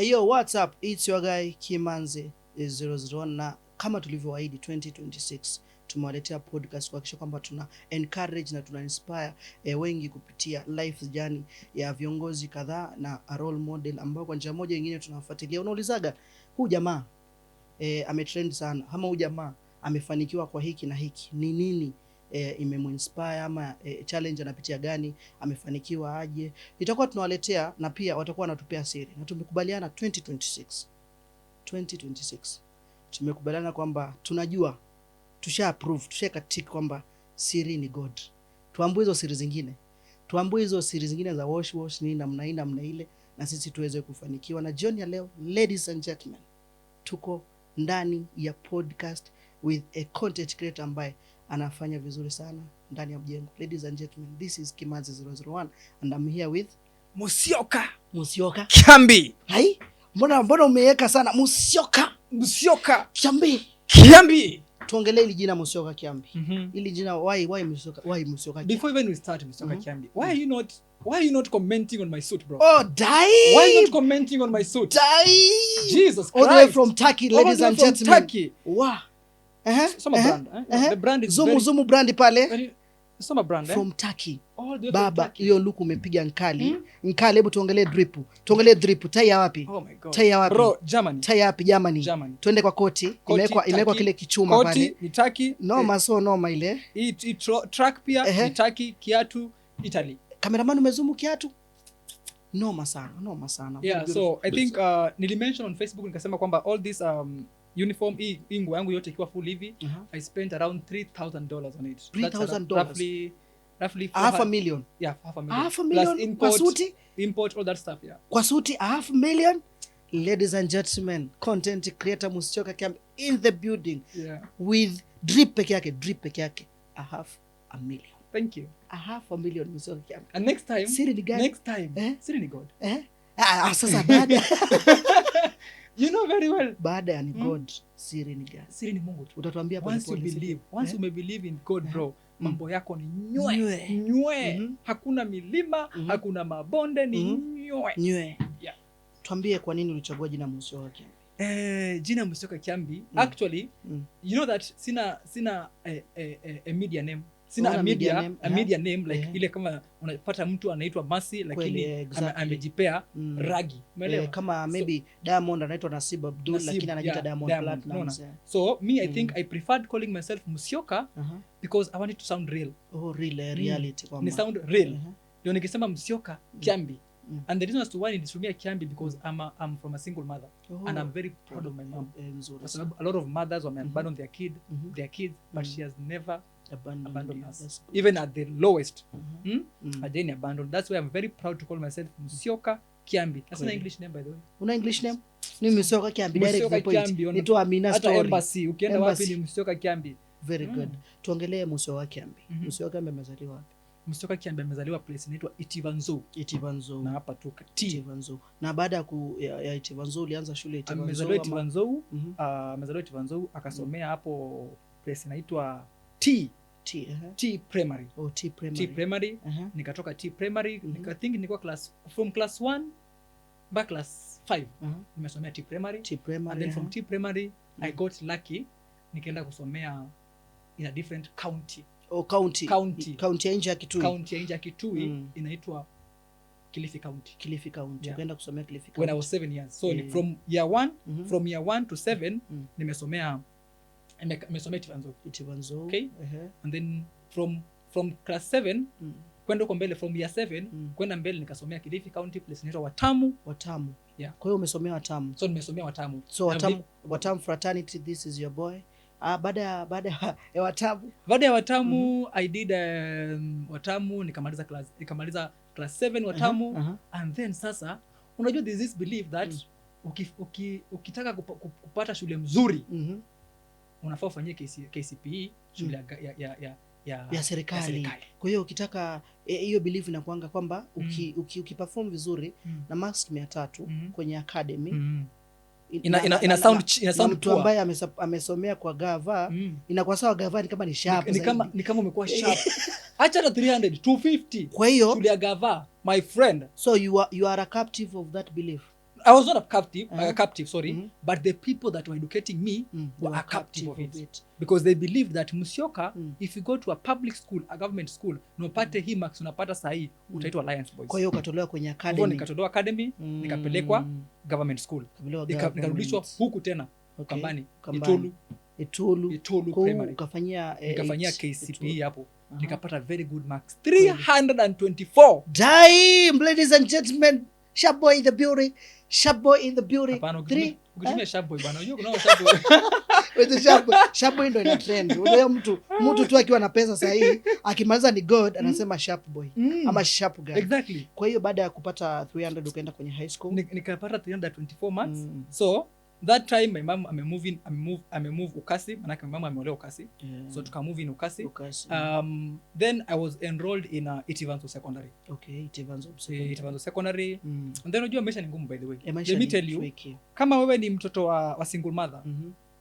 Hey yo, what's up? It's your guy Kimanzi 001 na kama tulivyoahidi 2026 tumewaletea podcast kuhakikisha kwamba tuna encourage na tuna inspire wengi kupitia life journey ya viongozi kadhaa na a role model ambao kwa njia moja nyingine tunawafuatilia. Unaulizaga huyu jamaa ametrend sana, ama huyu jamaa amefanikiwa kwa hiki na hiki, ni nini imemuinspire ama challenge anapitia gani, amefanikiwa aje, itakuwa tunawaletea na pia watakuwa wanatupea siri. Na tumekubaliana 2026 tumekubaliana kwamba tunajua, tusha approve, tushakatik kwamba siri ni God. Tuambue hizo siri zingine, tuambue hizo siri zingine za wash ni namna hii namna ile, na sisi tuweze kufanikiwa. Na jioni ya leo, ladies and gentlemen, tuko ndani ya podcast with a content creator ambaye anafanya vizuri sana ndani ya mjengo. Ladies and gentlemen, this is Kimanzi 001 and I'm here with Musyoka Kiambi. Hai, mbona umeweka sana Musyoka Kiambi. Tuongelee hili jina Musyoka Kiambi. Hili jina why Musyoka? Before even we start Musyoka Kiambi, why are you not commenting on my suit, bro? Oh, die. Why are you not commenting on my suit? Die. Jesus Christ. All the way from Turkey, ladies and gentlemen. Turkey. Wow. Some brand. The brand is Zumu brand pale. Some brand from Turkey. All the way Baba, from Turkey. hiyo look umepiga nkali. Nkali, hebu tuongelee drip. Tai ya wapi? Oh my God. Tai ya wapi? Bro, Germany. Tai ya wapi? Germany. Tuende kwa koti. Imewekwa kile kichuma pale. Koti ni Turkey. Noma, so noma ile. Track pia ni Turkey, kiatu Italy. Cameraman umezumu kiatu? Noma sana. Yeah, so I think nilimention on Facebook nikasema kwamba all this uniform hii nguo yangu yote ikiwa full hivi, I spent around $3,000 on it. $3,000. Roughly half a million. Yeah, half a million. Half a million. Plus Kwa suti? Import, all that stuff, yeah. Kwa suti $500,000. Ladies and gentlemen, content creator Musyoka Kiambi in the building. Yeah. With drip peke yake $500,000. Thank you. $500,000 Musyoka Kiambi. And next time, siri ni gani? Siri ni God. Sasa baada you know very well. Baada ya ni God, siri ni gani? Siri ni Mungu tu. Utatuambia once you believe in God, bro, mambo yako ni nywe. Hakuna milima, hakuna mabonde, ni nywe. Yeah. Tuambie kwa nini ulichagua jina Musyoka Kiambi? Jina Musyoka Kiambi, actually, you know that sina a media name. Sina a media name like ile kama unapata mtu anaitwa Mercy lakini amejipea Ragi. Umeelewa? Kama maybe Diamond anaitwa Nasib Abdul lakini anajiita Diamond Platinum. So me I think I preferred calling myself Musyoka because I wanted to sound real. Oh, real, reality kwamba. Ni sound real. Ndio nikisema Musyoka Kiambi. And the reason as to why nilitumia Kiambi because I'm from a single mother and I'm very proud of my mom. A lot of mothers were abandoned their kids, but she has never abandoned us. Even at the lowest, I didn't abandon. That's why I'm very proud to call myself Musyoka Kiambi. That's an English name, by the way. Una English name? Ni Musyoka Kiambi. Musyoka Kiambi. Ni tu Amina story. Hata embassy. Ukienda wapi ni Musyoka Kiambi. Very good. Tuongelee Musyoka Kiambi. Musyoka Kiambi amezaliwa wapi? Musyoka Kiambi amezaliwa place inaitwa Itivanzo. Itivanzo. Na hapa tu Itivanzo. Na baada ya Itivanzo ulianza shule Itivanzo. Amezaliwa Itivanzo akasomea hapo place inaitwa T Primary. Oh, T Primary. Nikatoka T Primary, I think nilikuwa from class 1 back class 5. Nimesomea T Primary. And then from T Primary I got lucky nikaenda kusomea in a different county. Oh, county ya nje ya Kitui. County ya nje ya Kitui inaitwa Kilifi County. Yeah. Ukaenda kusomea Kilifi County when I was 7 years. So from year 1 to 7 nimesomea Itivanzo. Okay? And then from class 7 kwenda huko mbele, from year 7 kwenda mbele nikasomea Kilifi County place inaitwa Watamu. Yeah. Kwa hiyo umesomea Watamu. So nimesomea Watamu. So Watamu fraternity, this is your boy. Baada ya Watamu I did Watamu nikamaliza class 7 Watamu. And then sasa unajua there's this belief that ukitaka kupata shule mzuri unafaa ufanyie KCPE, shule ya serikali. Kwa hiyo ukitaka hiyo belief inakuanga kwamba ukiperform vizuri na marks 300 kwenye academy ina sound mtu ambaye amesomea kwa gava inakuwa sawa. Gava ni kama ni sharp, ni kama umekuwa sharp. Acha na 300 250. Kwa hiyo shule ya gava, my friend. So you are a captive of that belief. I was not a captive, sorry, Mhm. but the people that were educating me They were were a captive of it. it. Because they believed that Musyoka, Mm. if you go to a public school, a government school, na upate hii marks unapata sahi, utaitwa Alliance Boys. Kwa hiyo ukatolewa kwenye Kwa hivyo academy. nikatolewa academy, nikapelekwa government school. Nikarudishwa huku tena Ukambani, Itulu primary. Nikafanyia KCPE hapo. Nikapata very good marks. 324. Damn, ladies and gentlemen, Sharp Boy in the building. Sharp Boy in the building. Ukitumia Sharp Boy bwana, unajua kuna Sharp Boy. With Sharp Boy ndo ina trend. Unajua mtu tu akiwa na pesa sahihi, akimaliza ni God anasema Sharp Boy ama Sharp Guy. Exactly. Kwa hiyo baada ya kupata 300 ukaenda kwenye high school. Nikapata 324 marks. So that time my mom amemove Ukasi, maana mama ameolewa Ukasi. So tukamove in Ukasi. Then I was enrolled in Itivanzo Secondary. Okay, Itivanzo Secondary. And then unajua maisha ni ngumu by the way. Let me tell you, kama wewe ni mtoto wa single mother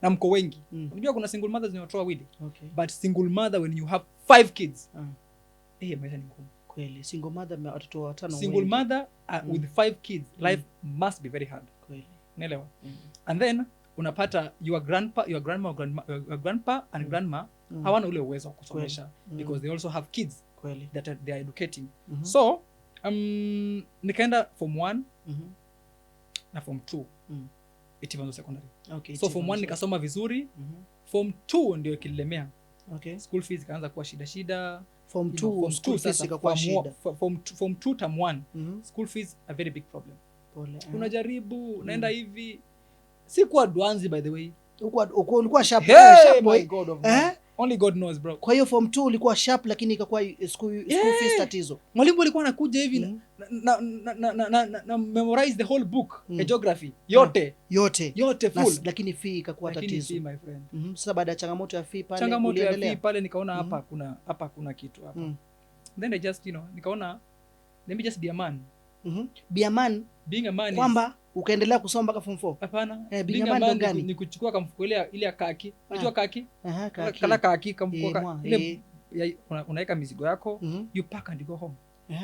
na mko wengi, unajua kuna single mothers zinatoa wawili. Okay. But single mother when you have 5 kids, maisha ni ngumu. Kweli, single mother na watoto watano. Single mother with 5 kids, life must be very hard. Kweli. Unaelewa? And then unapata your grandpa and grandma hawana ule uwezo wa kusomesha because they also have kids that they are educating. So nikaenda form 1 na form 2 Itivanzo Secondary. Okay, so form 1 nikasoma vizuri. Form 2 ndio kilemea. Okay. School fees ikaanza kuwa shida. Form 2 school fees ikakuwa shida. Form 2 term 1 school fees a very big problem. Pole. Unajaribu unaenda hivi, si kwa advance by the way. Ulikuwa sharp. Sharp boy. God of only God knows bro. Kwa hiyo form 2 ulikuwa sharp lakini ikakuwa school fees tatizo. Mwalimu alikuwa anakuja hivi na memorize the whole book, geography yote full, lakini fee ikakuwa tatizo. My friend. Sasa baada ya changamoto ya fee pale nikaona hapa kuna kitu hapa. Then I just nikaona let me just be a man. Being a man kwamba ukaendelea kusoma mpaka form 4. Hapana. Being a man gani? Ni kuchukua kamfuko ile kaki. Unajua kaki? Kala kaki kamfuko ile unaweka mizigo yako, you pack and you go home.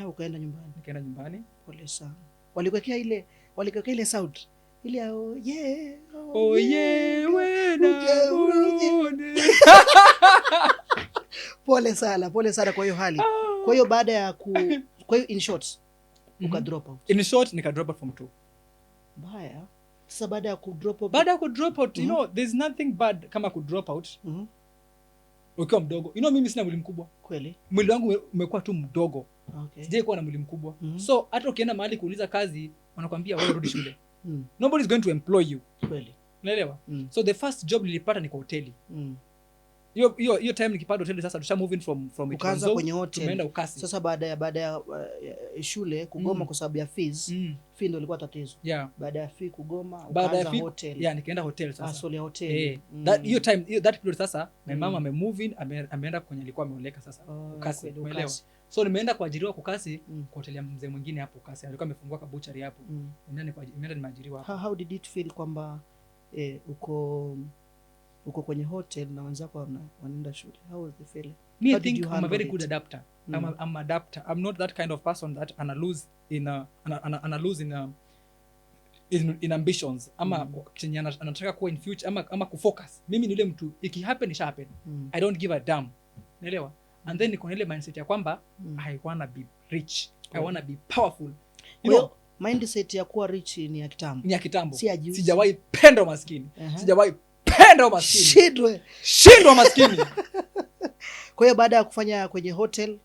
Ukaenda nyumbani. Nikaenda nyumbani. Pole sana. Walikuwekea ile sound. Ile Pole sana kwa hiyo hali. Kwa hiyo baada ya kwa hiyo in short uka drop out. In short nika drop out from 2. Baya. Sasa baada ya ku drop out, you know there's nothing bad kama ku drop out. Ukiwa mdogo. Mimi sina mwili mkubwa. Kweli. Mwili wangu umekuwa tu mdogo. Okay. Sijai kuwa na mwili mkubwa. So hata ukienda mahali kuuliza kazi wanakuambia wewe rudi shule. Nobody is going to employ you. Kweli. Unaelewa? So the first job nilipata ni kwa hoteli. Hiyo time nikipata hoteli sasa tusha moving from ukaanza kwenye hotel. Tumeenda Ukasi. Sasa baada ya shule kugoma kwa sababu ya fees, fee ndio ilikuwa tatizo. Baada ya fee kugoma ukaanza hotel. Nikaenda hotel sasa. Ya hotel. That period sasa my mama ameenda kwenye alikuwa ameoleka sasa Ukasi. Umeelewa? So nimeenda kuajiriwa Ukasi kwa hoteli ya mzee mwingine hapo Ukasi. Alikuwa amefungua kabuchari hapo. Nimeenda nimeajiriwa hapo. How did it feel kwamba uko kwenye hotel na wenzako wanaenda shule? How was the feeling? Me, I think I'm a very good adapter. I'm adapter. I'm not that kind of person that ana lose in ambitions. Ama chenye anataka kuwa in future ama kufocus. Mimi ni yule mtu iki happen isha happen. I don't give a damn. Unaelewa? And then niko na ile mindset ya kwamba I wanna be rich. I wanna be powerful. You know, mindset ya kuwa rich ni ya kitambo. Sijawahi penda maskini. Sijawahi penda maskini. Shindwa maskini. Kwa hiyo baada ya kufanya kwenye hotel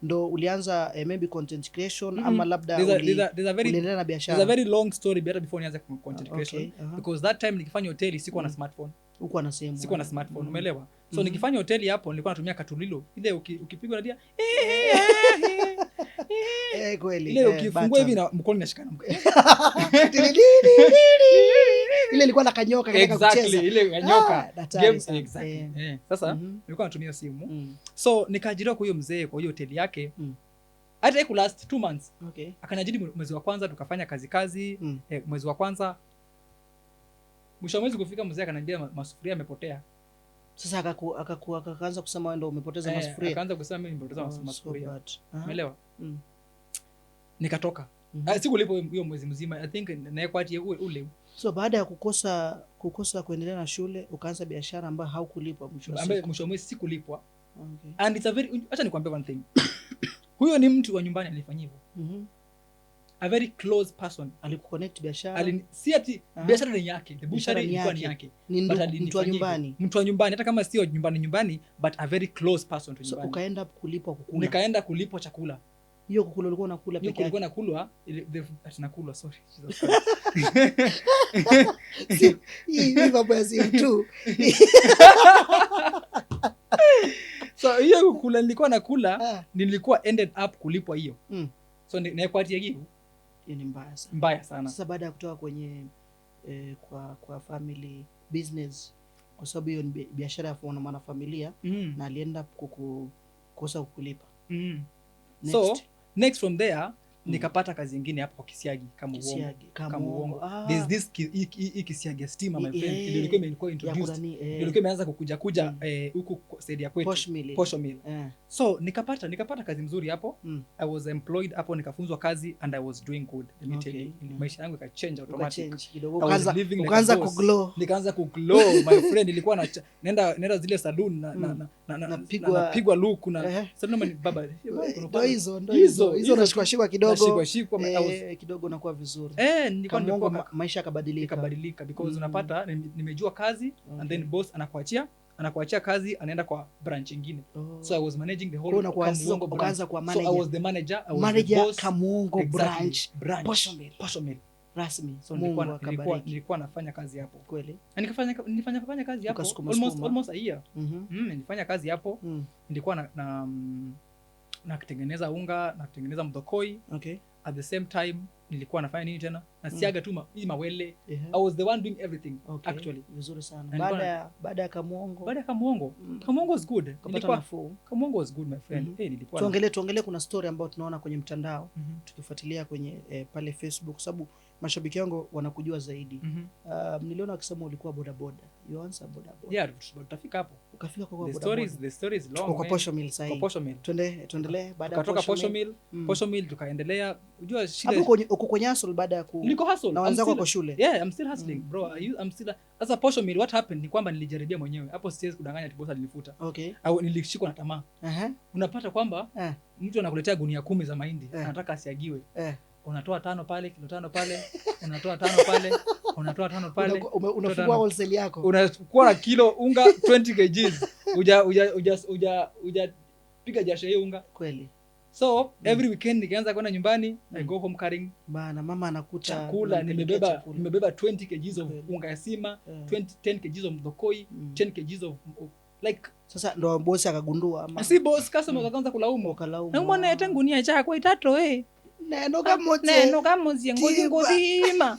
ndo ulianza maybe content creation ama labda uliendelea na biashara? There's a very long story before nianze content creation. Because that time nikifanya hoteli sikuwa na smartphone. Uko na simu. Sikuwa na smartphone, umeelewa? So nikifanya hoteli hapo nilikuwa natumia katulilo. Ile ukipigwa na dia kweli. Ile ukifungua hivi na mkono unashikana mkono. Ile ilikuwa na kanyoka katika kucheza. Exactly, ile kanyoka. Games exactly. Sasa nilikuwa natumia simu. So nikaajiriwa kwa hiyo mzee kwa hiyo hoteli yake. Hata iku last 2 months. Okay. Akaniajiri mwezi wa kwanza tukafanya kazi. Mwezi wa kwanza mwisho mwezi kufika mzee akaniambia masufuria yamepotea. Sasa akaanza kusema wewe ndio umepoteza masufuria. Akaanza kusema mimi nimepoteza masufuria. Umeelewa? Nikatoka. Sikulipo hiyo mwezi mzima. I think naekwatie ule. So baada ya kukosa kuendelea na shule ukaanza biashara ambayo haukulipwa mwisho wa mwezi sikulipwa. Okay. And it's a very, acha nikwambie one thing. Huyo ni mtu wa nyumbani alifanyia hivyo. A very close person. Alikuconnect biashara. Si ati biashara ni yake. The butchery ilikuwa ni yake. Mtu wa nyumbani. Mtu wa nyumbani, hata kama sio nyumbani but a very close person to nyumbani. So ukaenda kulipwa kukula. Nikaenda kulipwa chakula. Hiyo kukula ulikuwa unakula peke yake. Ulikuwa unakula atinakula, sorry. Hii mambo ya simu tu. So hiyo kukula nilikuwa nakula, nilikuwa ended up kulipwa hiyo. So naekwatia hiyo. Hiyo ni mbaya sana. Mbaya sana. Sasa baada ya kutoka kwenye kwa family business, kwa sababu hiyo ni biashara ya mwana familia, na alienda kukosa kukulipa. Next from there nikapata kazi nyingine hapo kwa Kisiagi kama uongo. There's this Kisiagi steamer, my friend. Ilikuwa introduced. Ilikuwa imeanza kuja huku side ya kwetu. Posho Mill. So nikapata kazi nzuri hapo. I was employed hapo, nikafunzwa kazi and I was doing good. Let me tell you. Maisha yangu ikachange automatic. Ukaanza kuglow. Nikaanza kuglow, my friend. Nilikuwa naenda zile saloon na pigwa look na salon baba. Ndio hizo nashikwa kidogo. Kidogo nakuwa vizuri. Nilikuwa maisha yakabadilika because unapata nimejua kazi and then boss anakuachia kazi, anaenda kwa branch nyingine. So I was managing the whole Kamuongo branch. So I was the manager, I was the boss. Kamuongo branch. Posho Mill. Rasmi. So nilikuwa nafanya kazi hapo. Kweli. Nilifanya kazi hapo almost a year. Nilifanya kazi hapo. Nilikuwa na kutengeneza unga, na kutengeneza mdokoi. Okay. At the same time nilikuwa nafanya nini tena? Nasiaga tu hii mawele. I was the one doing everything, actually. Vizuri sana. Baada ya Kamuongo. Kamuongo was good. Kamuongo was good, my friend. Nilikuwa tuongelee kuna story ambayo tunaona kwenye mtandao, tukifuatilia kwenye pale Facebook, sababu mashabiki wangu wanakujua zaidi. Niliona wakisema ulikuwa bodaboda. You answer bodaboda. Yeah, tutafika hapo. Ukafika kwa bodaboda. The story is long. Kwa Posho Mill sasa. Kwa Posho Mill. Tuendelee baada ya Posho Mill tukaendelea. Unajua shida hapo uko kwenye hustle baada ya niko hustle. Na wenzako kwa shule. Yeah, I'm still hustling, bro. I'm still. Sasa Posho Mill, what happened ni kwamba nilijaribia mwenyewe. Hapo siwezi kudanganya ati boss alinifuta. Okay. Au nilishikwa na tamaa. Unapata kwamba mtu anakuletea gunia 10 za mahindi, anataka asiagiwe. Unatoa 5 pale, kilo 5 pale, unatoa 5 pale, unatoa 5 pale. Unafungua wholesale yako. Unakuwa na kilo unga 20 kgs. Uja piga jasho hiyo unga. Kweli. So every weekend nikianza kwenda nyumbani, I go home carrying bana, mama anakuta chakula. Nimebeba 20 kgs of unga ya sima, 10 kgs of mdokoi, 10 kgs of like. Sasa ndo boss akagundua ama si boss, customer akaanza kulaumu. Na mwana yete ngunia chako itato neno kamoze ngozima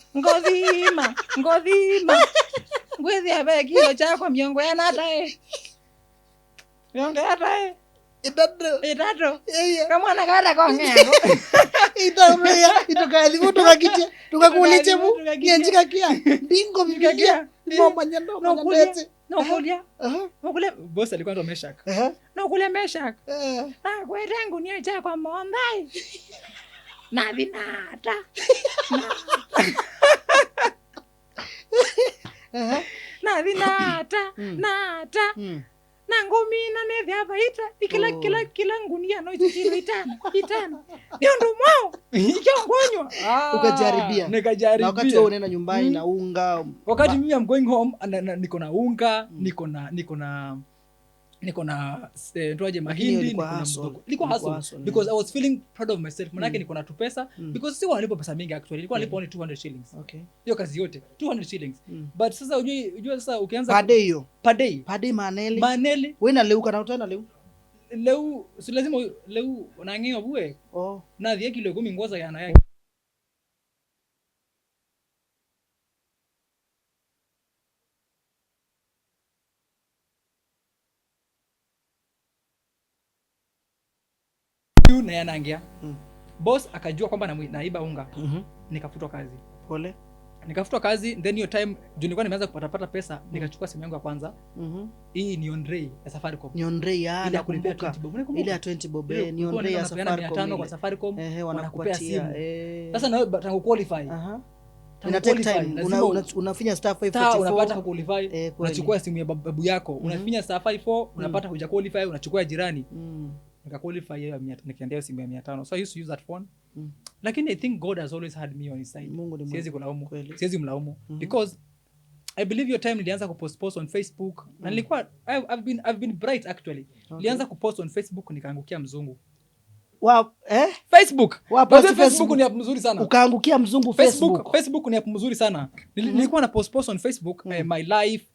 ngwezi abe kilo chako miongo yana hata miongo hata itato kama na kada kwa ngengo itaruya itoka kiche tukakuliche mu nyenjika kia bingo mikakia mama nyando mwanete nokule boss alikuwa ndo Meshak. Nokule Meshak kwete ngunia chako mondai na vinata na vinata nata na ngomina ne vyavaita kila ngunia no kilo itano ndio mwao ikongonywa. Ukajaribia. Nikajaribia. Na wakati wewe unaenda nyumbani na unga, wakati mimi am going home niko na unga, niko na ndoaje mahindi, niko na hustle because I was feeling proud of myself. Manake niko na tu pesa because si wanalipa pesa mingi actually. Nilikuwa nalipa only 200 shillings. Okay. Hiyo kazi yote 200 shillings. But sasa unajua sasa ukianza per day maneli wewe na leuka na utana leu si lazima leu unaangea bue. Na dhia kilo 10 ngoza yana yake. Na yanaangia. Boss akajua kwamba naiba unga. Nikafutwa kazi. Pole. Nikafutwa kazi, then hiyo time juu nilikuwa nimeanza kupata pesa, nikachukua simu yangu ya kwanza. Hii ni Onrei ya Safaricom. Ni Onrei nakumbuka. Ile ya 20 bob. Ni Onrei ya Safaricom. 500 kwa Safaricom. Wanakupatia. Sasa na wewe tangu qualify. Ina take time. Unafinya star 544 unapata qualify. Unachukua simu ya babu yako. Unafinya star 54 unapata kuja qualify, unachukua ya jirani. Nika qualify hiyo nikaendea simu ya 500. So I used to use that phone. Lakini I think God has always had me on his side. Siwezi kulaumu. Siwezi mlaumu because I believe your time nilianza kupost on Facebook na nilikuwa I've been bright actually. Nilianza kupost on Facebook nikaangukia mzungu. Facebook. Facebook ni app mzuri sana. Ukaangukia mzungu Facebook. Facebook ni app mzuri sana. Nilikuwa na post on Facebook my life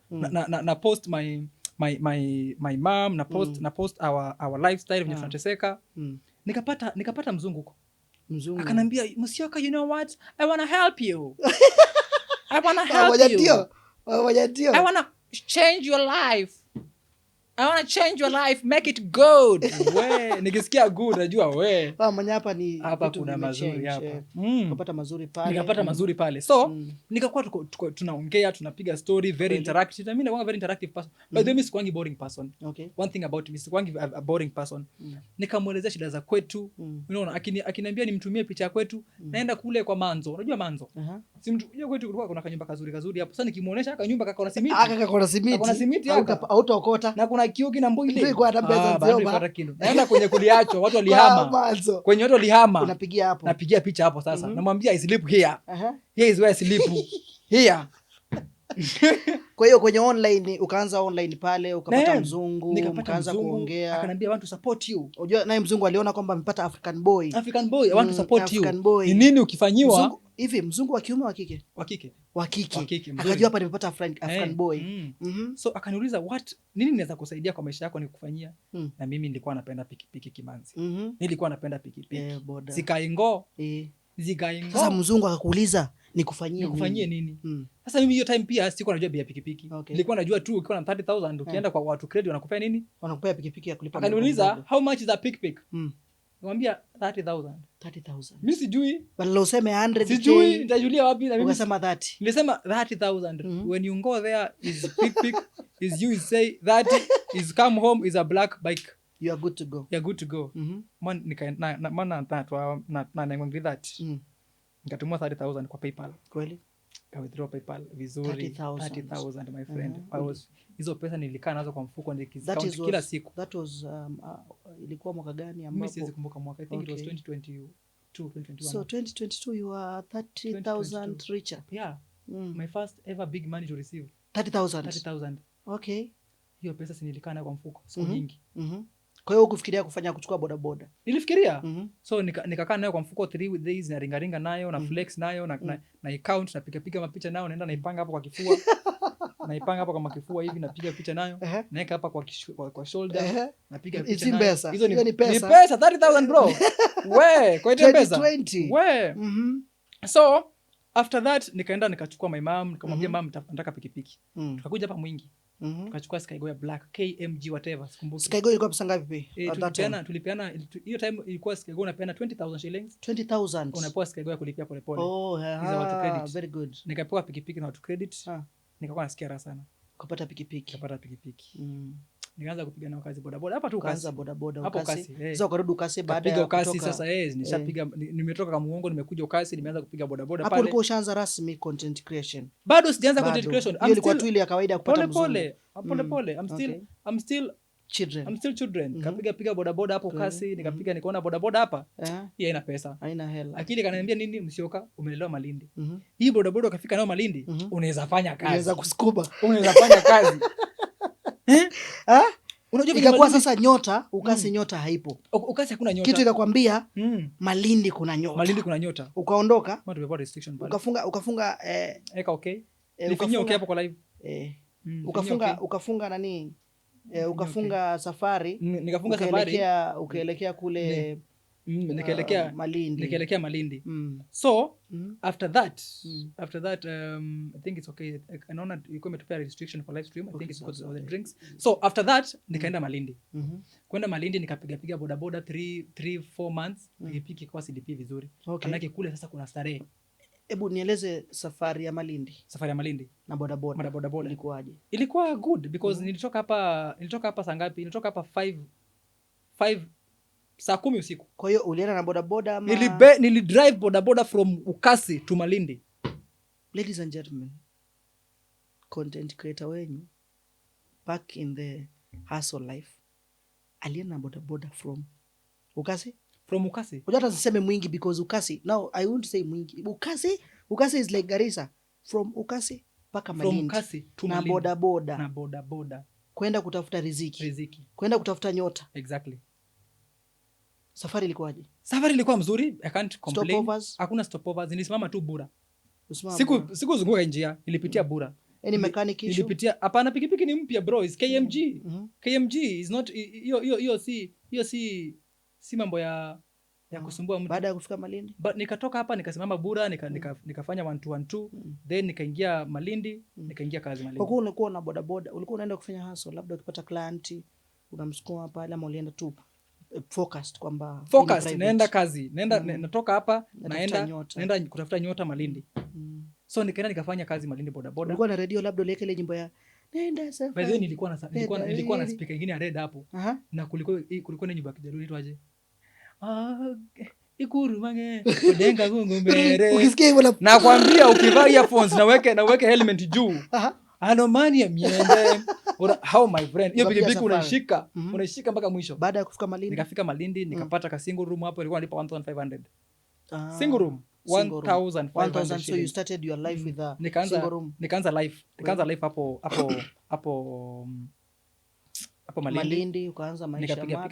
na post my mom na post our lifestyle venye tunateseka. Nikapata mzungu huko. Akanambia, "Musyoka, you know what? I want to help you. I want to help you. I want to change your life. I want to change your life, make it good." We, nikisikia good najua we. Mwenye hapa kuna mazuri hapa. Nikapata mazuri pale. Nikapata mazuri pale. So, nikakuwa tunaongea, tunapiga story, very interactive. Mimi ni very interactive person. But mimi sikwangi boring person. Okay. One thing about me, sikwangi a boring person. Nikamuelezea shida za kwetu. Unaona, akiniambia nimtumie picha ya kwetu, naenda kule kwa Manzo. Unajua Manzo? Si mtu kwetu kulikuwa kuna kanyumba kazuri hapo. Sasa nikimuonesha kanyumba kakona simiti. Kakona simiti hapa. Hautaokota. Na kuna kioki na mboi ile. Ilikuwa hata pesa nzio. Naenda kwenye kuliacho, watu walihama. Kwenye watu walihama. Unapigia hapo. Napigia picha hapo sasa. Namwambia I sleep here. Here is where I sleep. Here. Kwa hiyo kwenye online ukaanza online pale ukapata mzungu, mkaanza kuongea. Akaniambia I want to support you. Unajua naye mzungu aliona kwamba amepata African boy. I want to support you. Ni nini ukifanyiwa? Hivi mzungu wa kiume wa kike? Wa kike. Akajua hapa nimepata African boy. So akaniuliza nini naweza kusaidia kwa maisha yako nikufanyia? Na mimi nilikuwa napenda pikipiki Kimanzi. Nilikuwa napenda pikipiki. Zikaingo. Sasa mzungu akakuuliza nikufanyie nini? Sasa mimi hiyo time pia sikuwa najua bei ya pikipiki. Nilikuwa najua tu ukiwa na 30,000 ukienda kwa watu credit wanakupea nini? Wanakupea pikipiki ya kulipa. Akaniuliza how much is a pikipiki? Nikamwambia 30,000. Mimi sijui. Badala useme 100k. Sijui nitajulia wapi na mimi. Ukasema 30. Nilisema 30,000. When you go there is pikipiki is you say 30 is come home is a black bike. You are good to go. You're good to go. Maana naingwa that. Nikatumia 30,000 kwa PayPal. Kweli? Ka withdraw PayPal vizuri 30,000 my friend. Hizo pesa nilikaa nazo kwa mfuko nikizicount kila siku. That was ilikuwa mwaka gani ambapo? Mimi siwezi kumbuka mwaka. I think it was 2022, 2021. So 2022 you are 30,000 richer. Yeah. My first ever big money to receive. 30,000. Okay. Hiyo pesa nilikaa nayo kwa mfuko siku nyingi. Kwa hiyo ukufikiria kuchukua bodaboda? Nilifikiria. So nikakaa nayo kwa mfuko 3 days na ringa nayo na flex nayo na account na piga mapicha nayo naenda naipanga hapo kwa kifua. Naipanga hapo kama kifua hivi napiga picha nayo. Naweka hapa kwa shoulder. Napiga picha nayo. Hizo ni pesa. Ni pesa 30,000 bro. We, kwa hiyo pesa. 2020. We. So after that nikaenda nikachukua my mom nikamwambia mom nataka pikipiki. Tukakuja hapa Mwingi. Tukachukua Skygo ya black KMG whatever sikumbuki. Skygo ilikuwa pesa ngapi? Tulipeana hiyo time ilikuwa Skygo unapeana 20,000 shillings. 20,000. Unapewa Skygo ya kulipia pole pole. Hizo watu credit. Very good. Nikapewa pikipiki na watu credit. Nikakuwa nasikia raha sana. Kupata pikipiki. Nikaanza kupiga nao kazi bodaboda hapa tu kazi bodaboda ukasi. Sasa ukarudi ukasi baada ya kutoka. Sasa nishapiga nimetoka kama muongo nimekuja ukasi nimeanza kupiga bodaboda pale. Hapo ulikuwa ushaanza rasmi content creation? Bado sijaanza content creation. Ilikuwa tu ile ya kawaida kupata mzungu. Pole. I'm still children. Kapiga bodaboda hapo kasi nikapiga nikaona bodaboda hapa. Hii haina pesa. Haina hela. Akili kaniambia nini Musyoka umelelewa Malindi. Hii bodaboda ukafika nayo Malindi unaweza fanya kazi. Unaweza kusukuma. Unaweza fanya kazi. Unajua ikakuwa sasa nyota ukasi nyota haipo. Ukasi hakuna nyota. Kitu ikakwambia Malindi kuna nyota. Ukaondoka. Watu wamepata restriction pale. Ukafunga eka okay. Nifanyia okay hapo kwa live. Ukafunga nani? Ukafunga safari. Nikafunga safari. Ukaelekea kule nikaelekea Malindi. So after that I think it's okay. Naona ilikuwa imetupea restriction for live stream. I think it's because of the drinks. So after that nikaenda Malindi. Kwenda Malindi nikapiga bodaboda 3-4 months. Pikipiki kwa CDP vizuri. Manake kule sasa kuna starehe. Hebu nieleze safari ya Malindi. Safari ya Malindi na bodaboda ilikuwaje? Ilikuwa good because nilitoka hapa saa ngapi? Nilitoka hapa 5 saa 10 usiku. Kwa hiyo ulienda na bodaboda ama? Nilidrive bodaboda from Ukasi to Malindi. Ladies and gentlemen, content creator wenyu back in the hustle life alienda na bodaboda from Ukasi? From Ukasi. Unajua hata siseme Mwingi because Ukasi. Now I won't say Mwingi. Ukasi is like Garissa. From Ukasi mpaka Malindi. From Ukasi to na Malindi. Na bodaboda. Kwenda kutafuta riziki. Kwenda kutafuta nyota. Exactly. Safari ilikuwaje? Safari ilikuwa mzuri. I can't complain. Stopovers? Hakuna stopovers. Nilisimama tu Bura. Sikuzunguka njia. Nilipitia Bura. Any mechanic issue? Nilipitia. Hapana, pikipiki ni mpya bro. Is KMG. KMG is not hiyo si mambo ya kusumbua mtu. Baada ya kufika Malindi? But nikatoka hapa nikasimama Bura nikafanya 1-2-1-2 then nikaingia Malindi nikaingia kazi Malindi. Kwa kuwa ulikuwa na bodaboda, ulikuwa unaenda kufanya hustle, labda ukipata client unamsukuma pale ama ulienda tu focused kwamba naenda kazi natoka hapa naenda kutafuta nyota Malindi. So nikaenda nikafanya kazi Malindi bodaboda. Ulikuwa na radio labda uliweka ile nyimbo ya nenda safari? By the way nilikuwa na speaker nyingine ya red hapo. Na kulikuwa na nyimbo ya Kijaluo inaitwaje? Ikuru mange odenga gungu mbere. Ukisikia hivyo nakwambia ukivaa earphones na weke helmet juu. Anomania miende. How my friend. Hiyo pikipiki unaishika mpaka mwisho. Baada ya kufika Malindi? Nikafika Malindi nikapata ka single room hapo ilikuwa nalipa 1500. Single room 1500. So you started your life with a single room. Nikaanza life hapo Malindi ukaanza maisha mapya.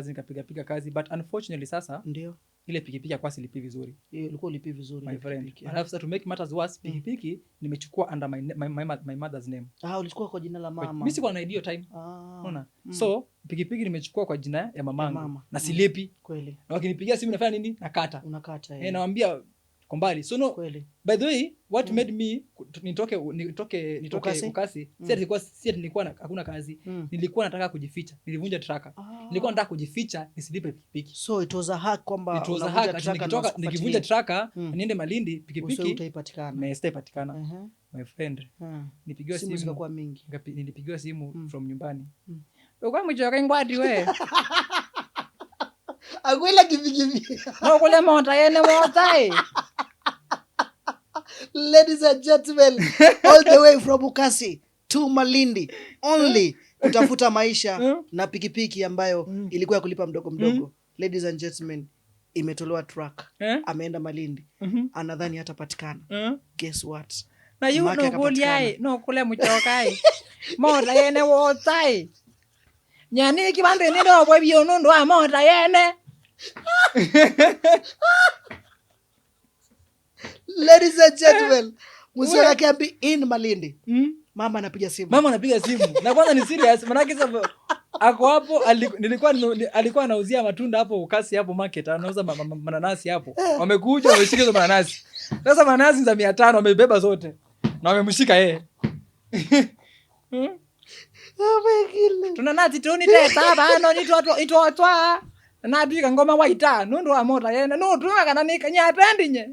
Nikapiga kazi but unfortunately sasa ndio ile pikipiki kwa silipi vizuri. Ilikuwa ulipi vizuri my friend. Alafu to make matters worse pikipiki nimechukua under my mother's name. Ulichukua kwa jina la mama? Mimi sikuwa na idea time. Unaona? So pikipiki nimechukua kwa jina ya mamangu na silipi. Kweli. Na wakinipigia simu nafanya nini? Nakata. Unakata nawaambia kombali. So no. Kweli. By the way, what made me nitoke Ukasi, nilikuwa hakuna kazi. Nilikuwa nataka kujificha. Nilivunja traka. Nilikuwa nataka kujificha nisilipe pikipiki. So it was a hack kwamba unavunja traka. Nikivunja traka niende Malindi pikipiki utaipatikana. My friend. Nipigiwa simu zikakuwa mingi. Nilipigiwa simu from nyumbani. Kwa mchoka ngwadi we. Akwela kipikipiki. Kule mota yene motai. Ladies and gentlemen, all the way from Ukasi to Malindi only kutafuta maisha na pikipiki ambayo ilikuwa ya kulipa mdogo. Ladies and gentlemen, imetolewa truck. Ameenda Malindi. Anadhani hatapatikana. Guess what? Na yuno kuliai, no kule mchokai. Mota yene wotai. Nyani kibande nido bwe bionundo a mota yene. Ladies and gentlemen, Musyoka akiambi in Malindi. Mama anapiga simu. Na kwanza ni serious, manake sasa ako hapo alikuwa anauzia matunda hapo Ukasi hapo market, anauza mananasi hapo. Wamekuja wameshika hizo mananasi. Sasa mananasi za 500 wamebeba zote. Na wamemshika yeye. Tunanati tuni teta bano itotwa. Na bika ngoma waita nundu wa mota yene no tunga kana nika nyapendi nye.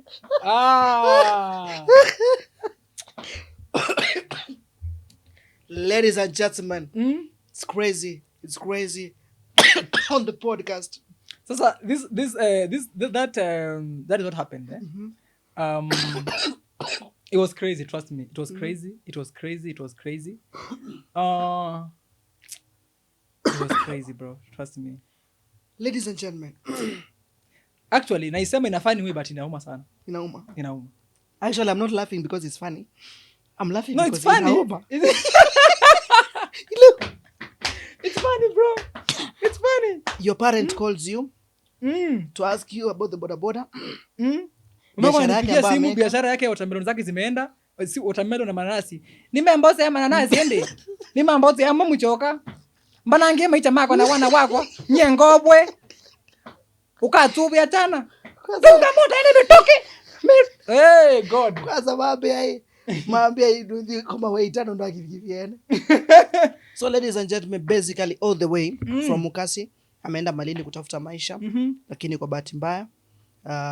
Ladies and gentlemen, it's crazy on the podcast. Sasa that is what happened. It was crazy, trust me. It was crazy. It was crazy, bro. Trust me. Ladies and gentlemen. Actually, naisema ina funny way but inauma sana. Inauma. Actually, I'm not laughing because it's funny. I'm laughing because it's funny. Inauma. Look. It's funny, bro. It's funny. Your parent calls you to ask you about the boda. Biashara yake watermelon zake zimeenda. Si watermelon na mananasi. Nimemboza ya mananasi ende. Nimemboza ya Mchoka. Mbana ngema itamako na wana wako nyengobwe ukatubia tena ungamuta ile bitoke. Hey God, kwa sababu maambia hii kama wewe tano ndo akiviviana. So ladies and gentlemen, basically all the way from Ukasi ameenda Malindi kutafuta maisha. Lakini kwa bahati mbaya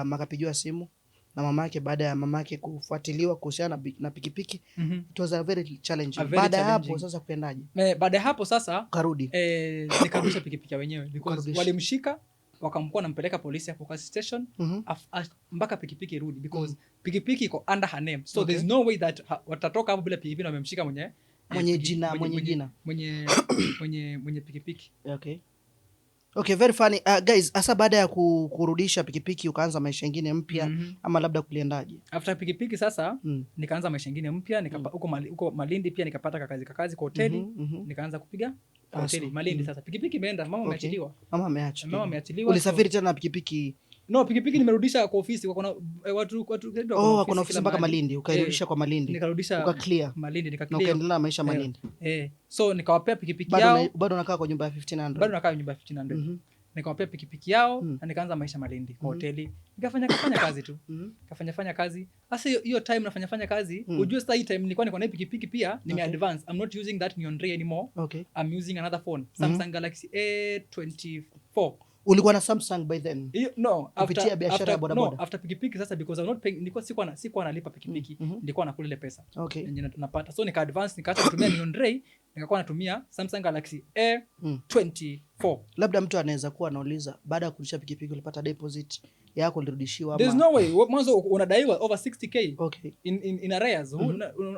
makapigiwa simu na mamake baada ya mamake kufuatiliwa kuhusiana na pikipiki. It was a very challenging. Baada ya hapo sasa kuendaje? Baada ya hapo sasa karudi nikarudisha pikipiki wenyewe because walimshika wakamkuwa nampeleka polisi hapo kwa station mpaka pikipiki irudi because pikipiki iko under her name, so there's no way that watatoka hapo bila pikipiki na wamemshika mwenye pikipiki. Okay, very funny. Guys, hasa baada ya kurudisha pikipiki ukaanza maisha mengine mpya ama labda kuliendaje? After pikipiki sasa nikaanza maisha mengine mpya huko Malindi pia nikapata kazi kwa hoteli nikaanza kupiga hoteli Malindi. Sasa pikipiki imeenda, mama ameachiliwa. Mama ameachiliwa. Ulisafiri tena na pikipiki? No, pikipiki nimerudisha kwa ofisi kwa watu kuna ofisi mpaka Malindi ukairudisha kwa Malindi. Nikarudisha uka clear Malindi na ukaendelea maisha Malindi. So nikawapea pikipiki yao. Bado nakaa kwa nyumba ya 1500. Bado nakaa nyumba ya 1500. Nikawapea pikipiki yao na nikaanza maisha Malindi kwa hoteli. Nikafanya kazi tu. Kafanya kazi. Sasa hiyo time nafanya kazi, ujue sasa hii time nilikuwa niko na pikipiki pia nime advance. I'm not using that Neon Ray anymore. I'm using another phone, Samsung Galaxy A24. Ulikuwa na Samsung by then? No, after pikipiki sasa because I'm not paying, nilikuwa sikuwa nalipa pikipiki, nilikuwa nakula ile pesa. Yenye napata. So nika advance nikaacha kutumia Neon Ray, nikakuwa natumia Samsung Galaxy A24. Labda mtu anaweza kuwa anauliza baada ya kurudisha pikipiki ulipata deposit yako ulirudishiwa ama? There's no way. Mwanzo unadaiwa over 60k in arrears.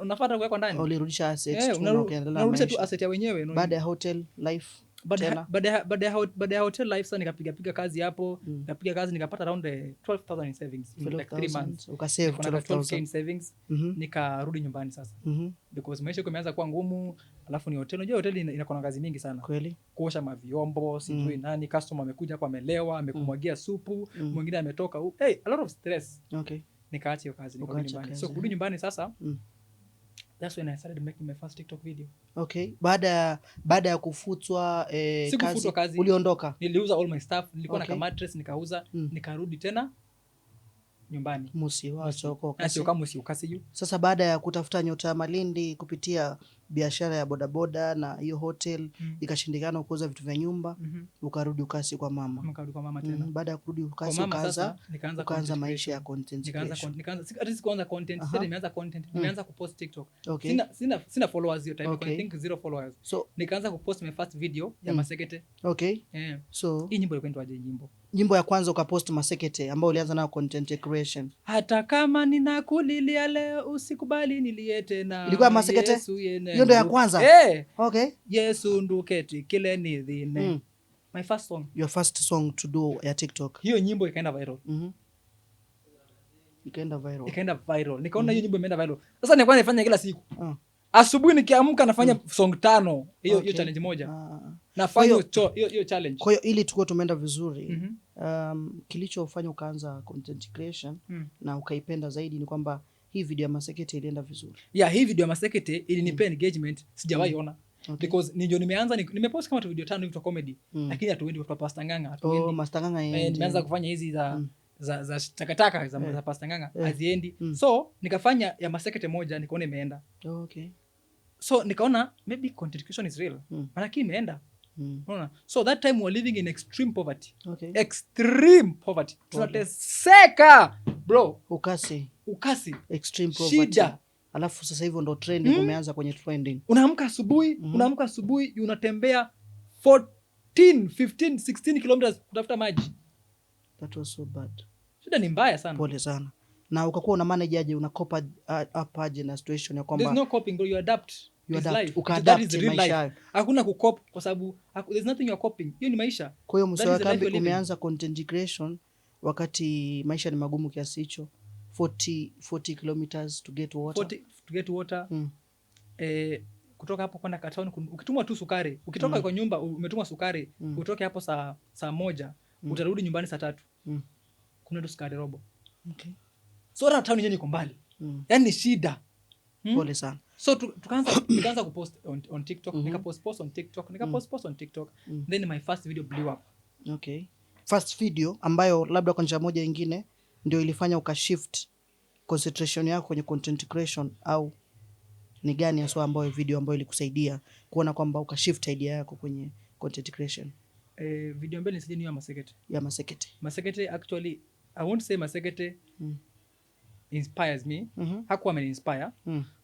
Unafuata kuweka ndani. Ulirudisha assets tu unarudisha tu asset ya wenyewe. Baada ya hotel life baada ya hotel life sasa nikapiga kazi hapo. Nikapiga kazi nikapata around 12,000 in savings in like 3 months. Ukasave 12,000 in savings. Nikarudi nyumbani sasa because maisha imeanza kuwa ngumu, alafu ni hotel. Unajua hotel inakuwa na kazi mingi sana. Kweli. Kuosha mavyombo, sijui nani, customer amekuja hapo amelewa, amekumwagia supu, mwingine ametoka. A lot of stress. Nikaacha hiyo kazi, nikarudi nyumbani. So kurudi nyumbani sasa that's when I started making my first TikTok video. Baada ya kufutwa kazi uliondoka? Niliuza all my stuff, nilikuwa na mattress nikauza, nikarudi tena nyumbani. Sasa baada ya kutafuta nyota ya Malindi kupitia biashara ya bodaboda na hiyo hotel ikashindikana kuuza vitu vya nyumba, ukarudi ukasi kwa mama. Nikarudi kwa mama tena. Baada ya kurudi ukasi ukaanza maisha ya content creation. Nikaanza content, sasa nimeanza content, nimeanza kupost TikTok. Sina followers hiyo time, I think 0 followers. So nikaanza kupost my first video ya Masekete. So hii nyimbo ilikuwa inaitwaje? Nyimbo ya kwanza ukapost Masekete ambayo ulianza nayo content creation. Hata kama ninakulilia leo usikubali nilie tena. Ilikuwa Masekete? Hiyo ndio ya kwanza? Yesu nduketi kile ni dhine. My first song. Your first song to do ya TikTok. Hiyo nyimbo ikaenda viral. Ikaenda viral. Nikaona hiyo nyimbo imeenda viral. Sasa nilikuwa naifanya kila siku. Asubuhi nikiamka nafanya song 5. Hiyo challenge moja. Nafanya hiyo challenge. Kwa hiyo ili tukue tumeenda vizuri, kilichofanya ukaanza content creation na ukaipenda zaidi ni kwamba hii video ya Masekete ilienda vizuri. Hii video ya Masekete ilinipea engagement sijawahi ona. Because ndio nimeanza nimepost kama video 5 hivi kwa comedy, lakini hatuendi kwa Pastor Nganga. Master Nganga yeye. Nimeanza kufanya hizi za takataka za Pastor Nganga haziendi. So nikafanya ya Masekete moja nikaona imeenda. So nikaona maybe content creation is real. Maana imeenda. So that time we were living in extreme poverty. Extreme poverty. Tunateseka bro. Ukasi. Extreme poverty. Shida. Alafu sasa hivyo ndo trending umeanza kwenye trending. Unaamka asubuhi, unatembea 14, 15, 16 kilometers kutafuta maji. That was so bad. Shida ni mbaya sana. Pole sana. Na ukakuwa una manage aje, una cope up aje na situation ya kwamba there's no coping, bro, you adapt. Ukaadapt maisha. Hakuna kucope kwa sababu there's nothing you are coping. Hiyo ni maisha. Kwa hiyo msao kambi umeanza content creation wakati maisha ni magumu kiasi hicho. 40 kilometers to get water. Kutoka hapo kwenda Kataoni ukitumwa tu sukari. Ukitoka kwa nyumba umetumwa sukari, utoke hapo saa 1, utarudi nyumbani saa 3. Kuna ndo sukari robo. So na town yenyewe iko mbali. Yaani shida. Pole sana. So nikaanza kupost on TikTok, nikapost on TikTok. Then my first video blew up. First video ambayo labda kwa njia moja nyingine ndio ilifanya ukashift concentration yako kwenye content creation, au ni gani hasa ambayo video ambayo ilikusaidia kuona kwamba ukashift idea yako kwenye content creation? Video mbele nisije ni ya Masekete. Ya Masekete. Masekete actually I won't say Masekete. inspires me. Hakuwa ameni-inspire.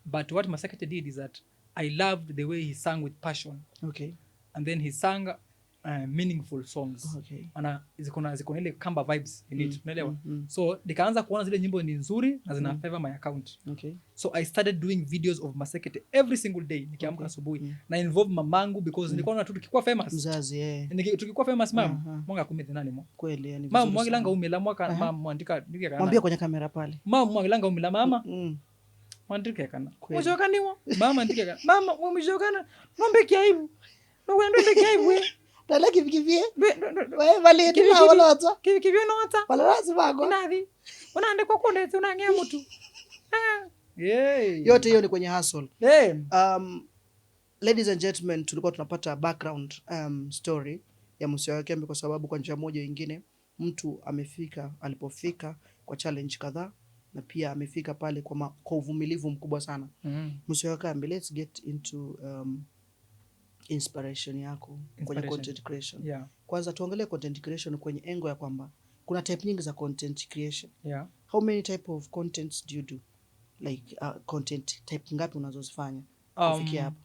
But what Masekete did is that I loved the way he sang with passion. Okay. And then he sang meaningful songs. Okay. Ziko ile kamba vibes in it, unaelewa? So nikaanza kuona zile nyimbo ni nzuri na zina favor my account. Okay. So I started doing videos of Masekete every single day nikiamka asubuhi. Na involve mamangu because nilikuwa naona tukikuwa famous. Mzazi tukikuwa famous mwanga kumbe nani mo. Kweli yani. Mama mwagilanga umela mwaka mama andika nike mwambie kwenye kamera pale. Mama mwagilanga umela mama. Mwandike kana. Mjokaniwa. Mama andike kana. Mama mjokana. Ngombe kiaibu. Ngombe kiaibu. Dala kivivie. Wewe vale tu wala wata. Kivivie no wata. Wala razi bago. Nadi. Unaende kwa kunde unangea mtu. Yote hiyo ni kwenye hustle. Ladies and gentlemen, tulikuwa tunapata background story ya Musyoka Wakembe kwa sababu kwa njia moja nyingine mtu amefika alipofika kwa challenge kadhaa na pia amefika pale kwa uvumilivu mkubwa sana. Musyoka Wakembe, let's get into inspiration yako kwenye content creation. Yeah. Kwanza tuongelee content creation kwenye engo ya kwamba kuna type nyingi za content creation. Yeah. How many type of contents do you do? Like content type ngapi unazozifanya kufikia hapo?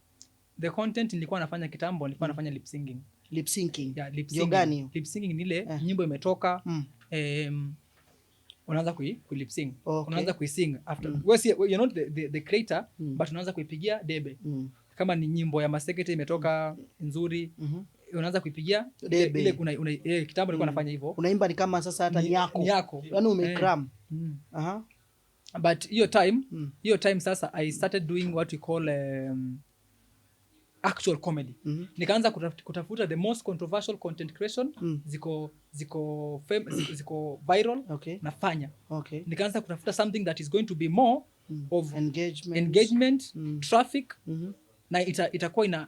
The content nilikuwa nafanya kitambo, nilikuwa nafanya lip syncing. Lip syncing. Yeah, lip syncing. Lip syncing ni ile nyimbo imetoka, unaanza lip sync. Okay. Unaanza kuising after. You're not the creator, but unaanza kuipigia debe. Kama ni nyimbo ya Masekete imetoka nzuri, unaanza kuipigia debe. Ile kuna kitambo nilikuwa nafanya hivyo. Unaimba ni kama sasa hata ni yako. Ni yako. Yaani umecram. But hiyo time sasa I started doing what we call actual comedy. Nikaanza kutafuta the most controversial content creation, ziko viral, nafanya. Okay. Nikaanza kutafuta something that is going to be more of engagement, traffic, na itakuwa ina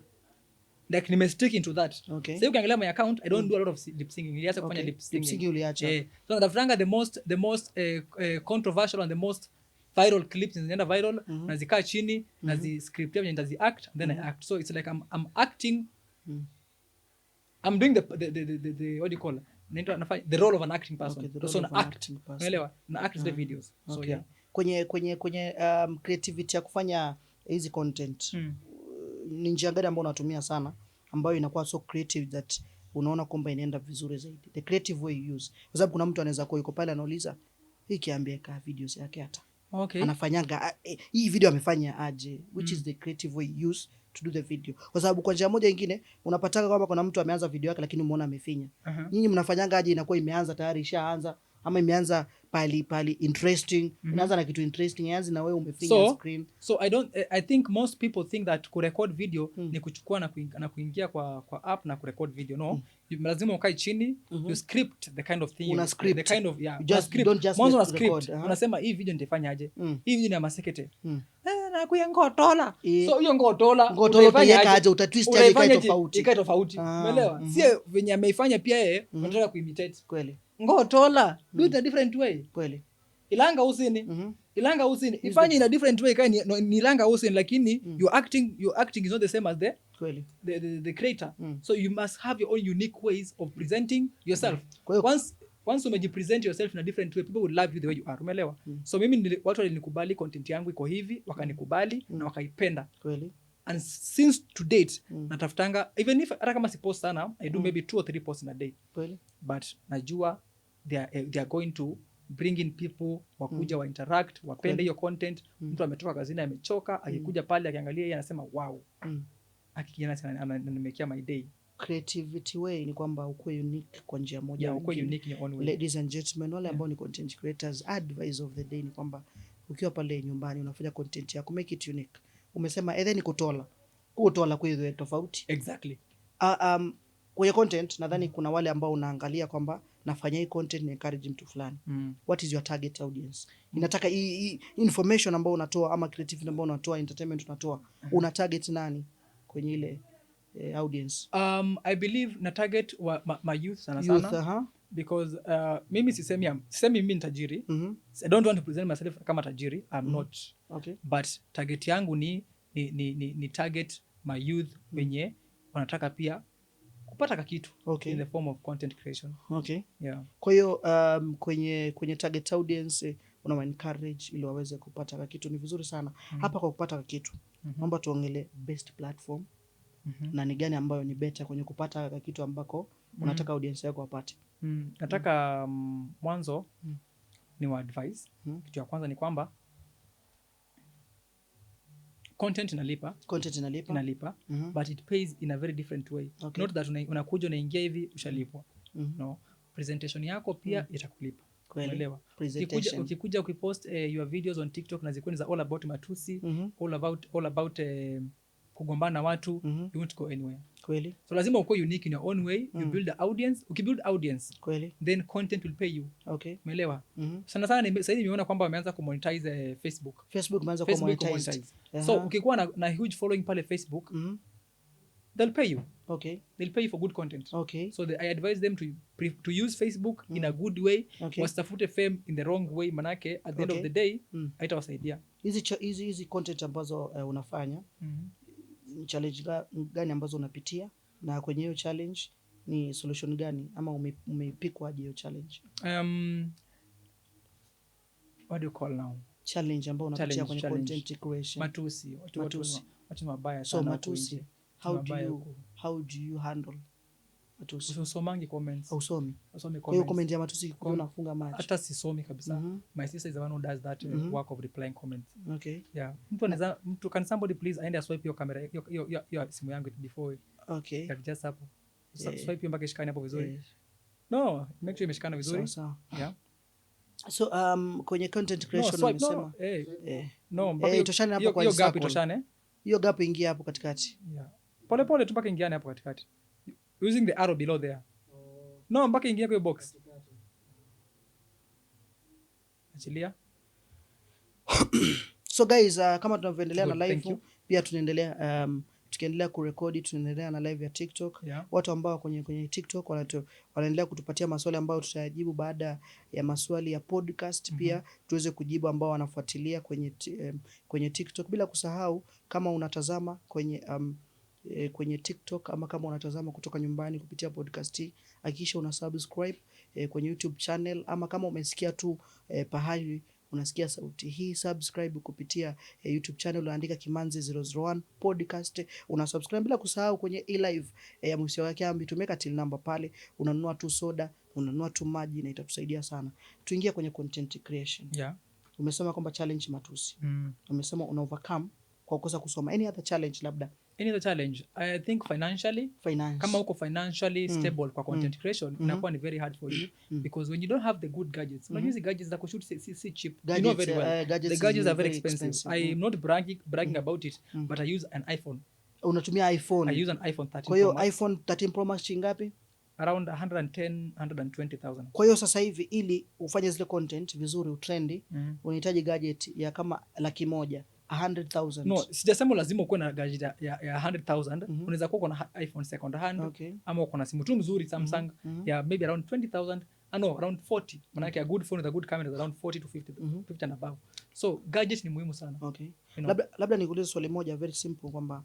like nimestick into that. Okay. So ukiangalia my account I don't do a lot of lip singing. Niliacha kufanya lip singing. Lip singing uliacha. So nafanya the most controversial and the most viral clips zinaenda viral, na zikaa chini na scriptia venye nitazi act and then I act. So it's like I'm acting. I'm doing the what do you call it? The role of an acting person. Okay, so na act. Unaelewa? Na act the videos. So okay. Yeah. Kwenye creativity ya kufanya hizi content. Ni njia gani ambayo unatumia sana ambayo inakuwa so creative that unaona kwamba inaenda vizuri zaidi? The creative way you use. Kwa sababu kuna mtu anaweza kuwa yuko pale anauliza hii kiambia ka videos yake hata. Okay. Anafanyanga hii video amefanya aje, which is the creative way you use to do the video. Kwa sababu kwa njia moja nyingine unapataka kwamba kuna mtu ameanza video yake lakini umeona amefinya. Nyinyi mnafanyanga aje inakuwa imeanza tayari ishaanza ama imeanza pali interesting, inaanza na kitu interesting yaanza na wewe umefinya screen. So I think most people think that ku record video ni kuchukua na kuingia kwa app na ku record video. No. Lazima ukae chini, you script the kind of thing, the kind of don't just mwanzo na script. Unasema hii video nitafanya aje? Hii video ni ya Masekete. Na kuyangotola. So hiyo ngotola utafanya aje, utatwist aje ikae tofauti. Umeelewa? Sio venye ameifanya pia yeye unataka kuimitate. Kweli. Ngotola, do it a different way. Kweli. Ilanga usini. Ilanga usini. Ifanye in a different way, kai ni ilanga usini, lakini your acting is not the same as the creator. So you must have your own unique ways of presenting yourself. Once umejipresent yourself in a different way, people will love you the way you are. Umeelewa? So mimi watu walinikubali content yangu iko hivi, wakanikubali na wakaipenda. Kweli. And since to date natafutanga, even if hata kama si post sana, I do maybe 2 or 3 posts in a day. Kweli. But najua they are going to bring in people wakuja wa interact, wapende hiyo content. Mtu ametoka kazini amechoka, akikuja pale akiangalia yeye anasema wow. Akikiana sana ananimekia my day. Creativity way ni kwamba ukue unique kwa njia moja. Yeah, ukue unique in your own way. Ladies and gentlemen, wale ambao ni content creators, advice of the day ni kwamba ukiwa pale nyumbani unafanya content yako, make it unique. Umesema either ni kutola kwa hiyo tofauti. Exactly. Kwenye content nadhani kuna wale ambao unaangalia kwamba nafanya hii content ni encourage mtu fulani. What is your target audience? Inataka hii information ambayo unatoa ama creative ambayo unatoa, entertainment unatoa, una target nani kwenye ile audience? I believe na target my youth sana. Because mimi sisemi mimi ni tajiri. I don't want to present myself kama tajiri. I'm not. Okay. But target yangu ni target my youth wenye wanataka pia kupata kitu in the form of content creation. Okay. Yeah. Kwa hiyo kwenye target audience unawa encourage ili waweze kupata kitu. Ni vizuri sana hapa kwa kupata kitu. Naomba tuongelee best platform na ni gani ambayo ni better kwenye kupata kitu ambako unataka audience yako wapate. Nataka mwanzo ni wa advice. Kitu ya kwanza ni kwamba content inalipa, but it pays in a very different way. Not that unakuja unaingia hivi ushalipwa. No, presentation yako pia itakulipa. Unaelewa? Ukikuja ukipost your videos on TikTok na zikuwa ni za all about matusi, all about kugombana na watu, you won't go anywhere. Kweli. So lazima uko unique in your own way, you build the audience. Ukibuild audience, kweli, then content will pay you. Umeelewa? Sana sasa nimeona kwamba wameanza kumonetize Facebook. Facebook imeanza kumonetize. So ukikuwa na huge following pale Facebook, they'll pay you. They'll pay you for good content. So I advise them to use Facebook in a good way. Wasitafute fame in the wrong way, manake at the end of the day haitawasaidia. Hizi content ambazo unafanya, challenge gani ambazo unapitia, na kwenye hiyo challenge ni solution gani ama umepikwaje hiyo challenge? What do you call now? Challenge ambayo unapitia kwenye content creation. Matusi. Watu mabaya sana. So matusi, how do you handle matusi? Usomangi comments. Usomi comments. Hiyo comment ya matusi unafunga macho. Hata sisomi kabisa. My sister is the one who does that work of replying comments. Yeah. Can somebody please aende swipe your camera, your simu yangu before. Just hapo. Swipe mpaka ishikane hapo vizuri. No, make sure imeshikana vizuri. Sawa. Yeah. So kwenye content creation umesema toshane hapo kwa hiyo gap itoshane. Hiyo gap ingia hapo katikati. Yeah. Pole pole tu mpaka ingiane hapo katikati. Using the arrow below there. No, mpaka ingia kwa box. Achilia. So guys, kama tunavyoendelea na live pia tunaendelea tukiendelea kurekodi, tunaendelea na live ya TikTok. Watu ambao kwenye TikTok wanaendelea kutupatia maswali ambayo tutayajibu baada ya maswali ya podcast. Pia tuweze kujibu ambao wanafuatilia kwenye TikTok, bila kusahau kama unatazama kwenye TikTok ama kama unatazama kutoka nyumbani kupitia podcast hii, hakikisha una subscribe kwenye YouTube channel, ama kama umesikia tu pahali unasikia sauti hii, subscribe kupitia YouTube channel, unaandika Kimanzi 001 podcast, una subscribe. Bila kusahau kwenye live ya Musio yake ambi tumeka till number pale, unanunua tu soda, unanunua tu maji, na itatusaidia sana. Tuingie kwenye content creation. Umesema kwamba challenge matusi. Umesema una overcome kwa kukosa kusoma. Any other challenge labda? Any other challenge? I think financially. Kama uko financially stable kwa content creation, inakuwa ni very hard for you because when you don't have the good gadgets, unajua hizi gadgets za kushoot si cheap. You know very well. The gadgets are very expensive. I am not bragging about it, but I use an iPhone. Unatumia iPhone? I use an iPhone 13. Kwa hiyo iPhone 13 Pro Max ngapi? Around 120,000. Kwa hiyo sasa hivi ili ufanye zile content vizuri, utrendi, unahitaji gadget ya kama 100,000. 100,000. No, sijasema lazima uko na gadget ya 100,000. Unaweza kuwa na iPhone second hand, ama uko na simu tu mzuri Samsung ya maybe around 20,000. Around 40. Maana a good phone with a good camera is around 40 to 50 and above. So gadget ni muhimu sana. Labda nikuulize swali moja very simple, kwamba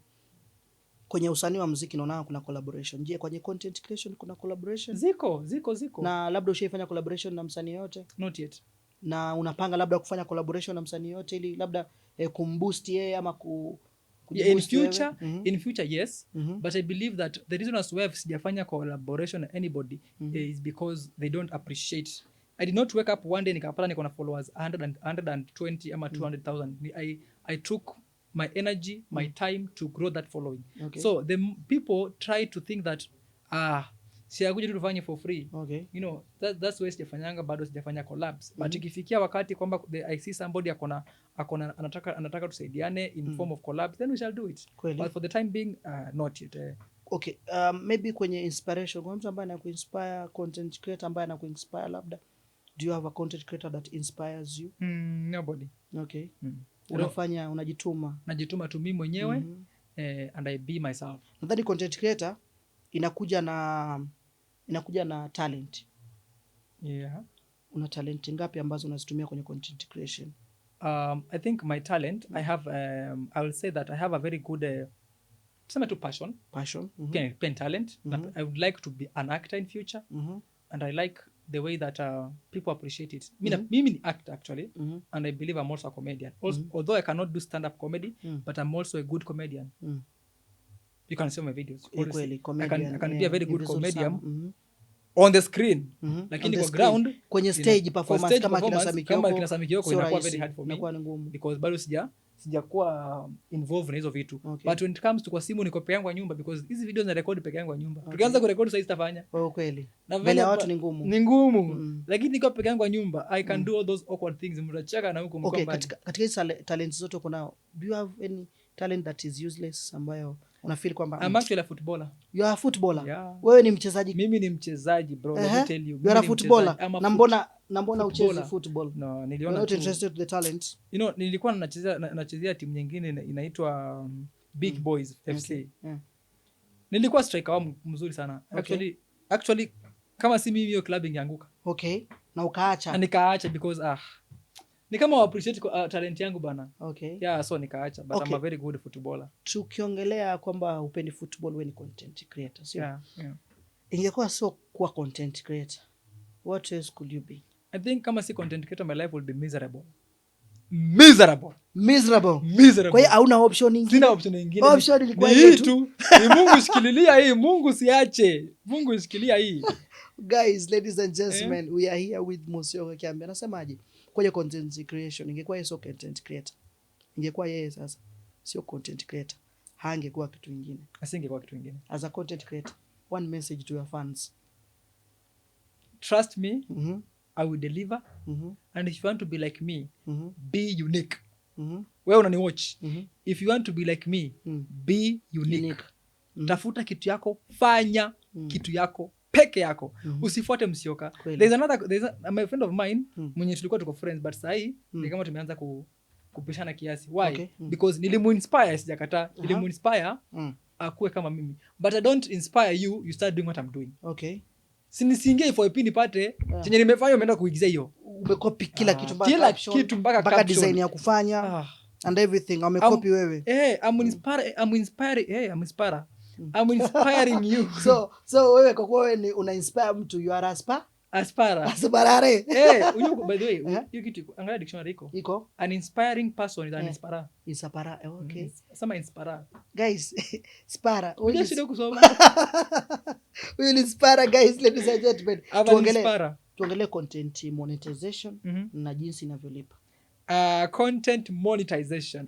kwenye usanii wa muziki naona kuna collaboration. Je, kwenye content creation kuna collaboration? Ziko. Na labda ushaifanya collaboration na msanii yote? Not yet. Na unapanga labda kufanya collaboration na msanii yote ili labda kumboost yeye ama in future yes, but I believe that the reason as why sijafanya collaboration na anybody is because they don't appreciate. I did not wake up one day nikapata niko na followers 120 ama 200,000. I took my energy, my time to grow that following. So the people try to think that siakuja tu tufanye for free. You know, that's why sijafanyanga, bado sijafanya collabs. But ikifikia wakati kwamba I see somebody anataka tusaidiane in form of collabs, then we shall do it. But for the time being, not yet. Maybe kwenye inspiration, kwa mtu ambaye anakuinspire, content creator ambaye anakuinspire labda, do you have a content creator that inspires you? Nobody. Najituma tu mimi mwenyewe, and I be myself. Nadhani content creator inakuja na talent. Una talent ngapi ambazo unazitumia kwenye content creation? I think my talent, I will say that I have a very good tuseme tu passion. Pen talent. I would like to be an actor in future. And I like the way that people appreciate it. Mimi ni actor actually, and I believe I'm also a comedian. Also, although I cannot do stand-up comedy, but I'm also a good comedian. You can see my videos. Kweli, I can be a very good comedian on the screen. Lakini kwa ground, kwenye stage performance kama kina Sami Kioko inakuwa very hard for me because bado sijakuwa involved na hizo vitu. But when it comes to kwa simu niko peke yangu nyumba, because hizi videos na record peke yangu nyumba. Tukianza kurekodi sasa sitafanya. Kweli. Mbele ya watu ni ngumu. Ni ngumu. Lakini niko peke yangu nyumba, I can do all those awkward things. Mtacheka na huko mko mbali. Katika hizo talents zote uko nao, do you have any talent that is useless ambayo una feel kwamba I'm actually a footballer? You are a footballer? Yeah. Wewe ni mchezaji? Mimi ni mchezaji bro, let me tell you. You are a footballer. Na mbona uchezi football? No, niliona not interested in the talent. You know, nilikuwa nachezea timu nyingine inaitwa Big Boys FC. Nilikuwa striker wangu mzuri sana. Actually kama si mimi hiyo club ingeanguka. Na ukaacha? Na nikaacha because ni kama appreciate talent yangu bana. Yeah, so nikaacha, but I'm a very good footballer. Tukiongelea kwamba upendi football, wewe ni content creator, sio? Yeah. Ingekuwa sio kuwa content creator, what else could you be? I think kama si content creator, my life will be miserable. Kwa hiyo hauna option nyingine? Sina option nyingine. Option ilikuwa hii tu. Ni Mungu shikilia hii, Mungu siache. Mungu shikilia hii. Guys, ladies and gentlemen, we are here with Musyoka Kiambi. Anasemaje? Kwenye content creation, ingekuwa yeye sio content creator, ingekuwa yeye sasa sio content creator, hangekuwa kitu kingine, asingekuwa kitu kingine. As a content creator, one message to your fans: trust me, I will deliver, and if you want to be like me, be unique. Wewe unani watch, if you want to be like me, be unique. Tafuta kitu yako, fanya kitu yako peke yako. Usifuate Musyoka. My friend of mine, mwenye tulikuwa tuko friends, but sahi ni kama tumeanza kupishana kiasi. Why? Because nilimuinspire, sijakataa. Nilimuinspire akuwe kama mimi. But I don't inspire you, you start doing what I'm doing. Sinisiingie for a nipate chenye nimefanya umeenda kuigiza hiyo. Umekopi kila kitu mpaka design ya kufanya and everything amekopi wewe. I'm inspiring you. So wewe kwa kuwa wewe una inspire mtu, you are aspirare. By the way, you kitu angalia dictionary iko. An inspiring person is an inspirer. Okay. Sema inspirer. Guys, spara. Wewe shida kusoma. Wewe inspire guys, ladies and gentlemen. Tuongelee content monetization na jinsi inavyolipa. Content monetization.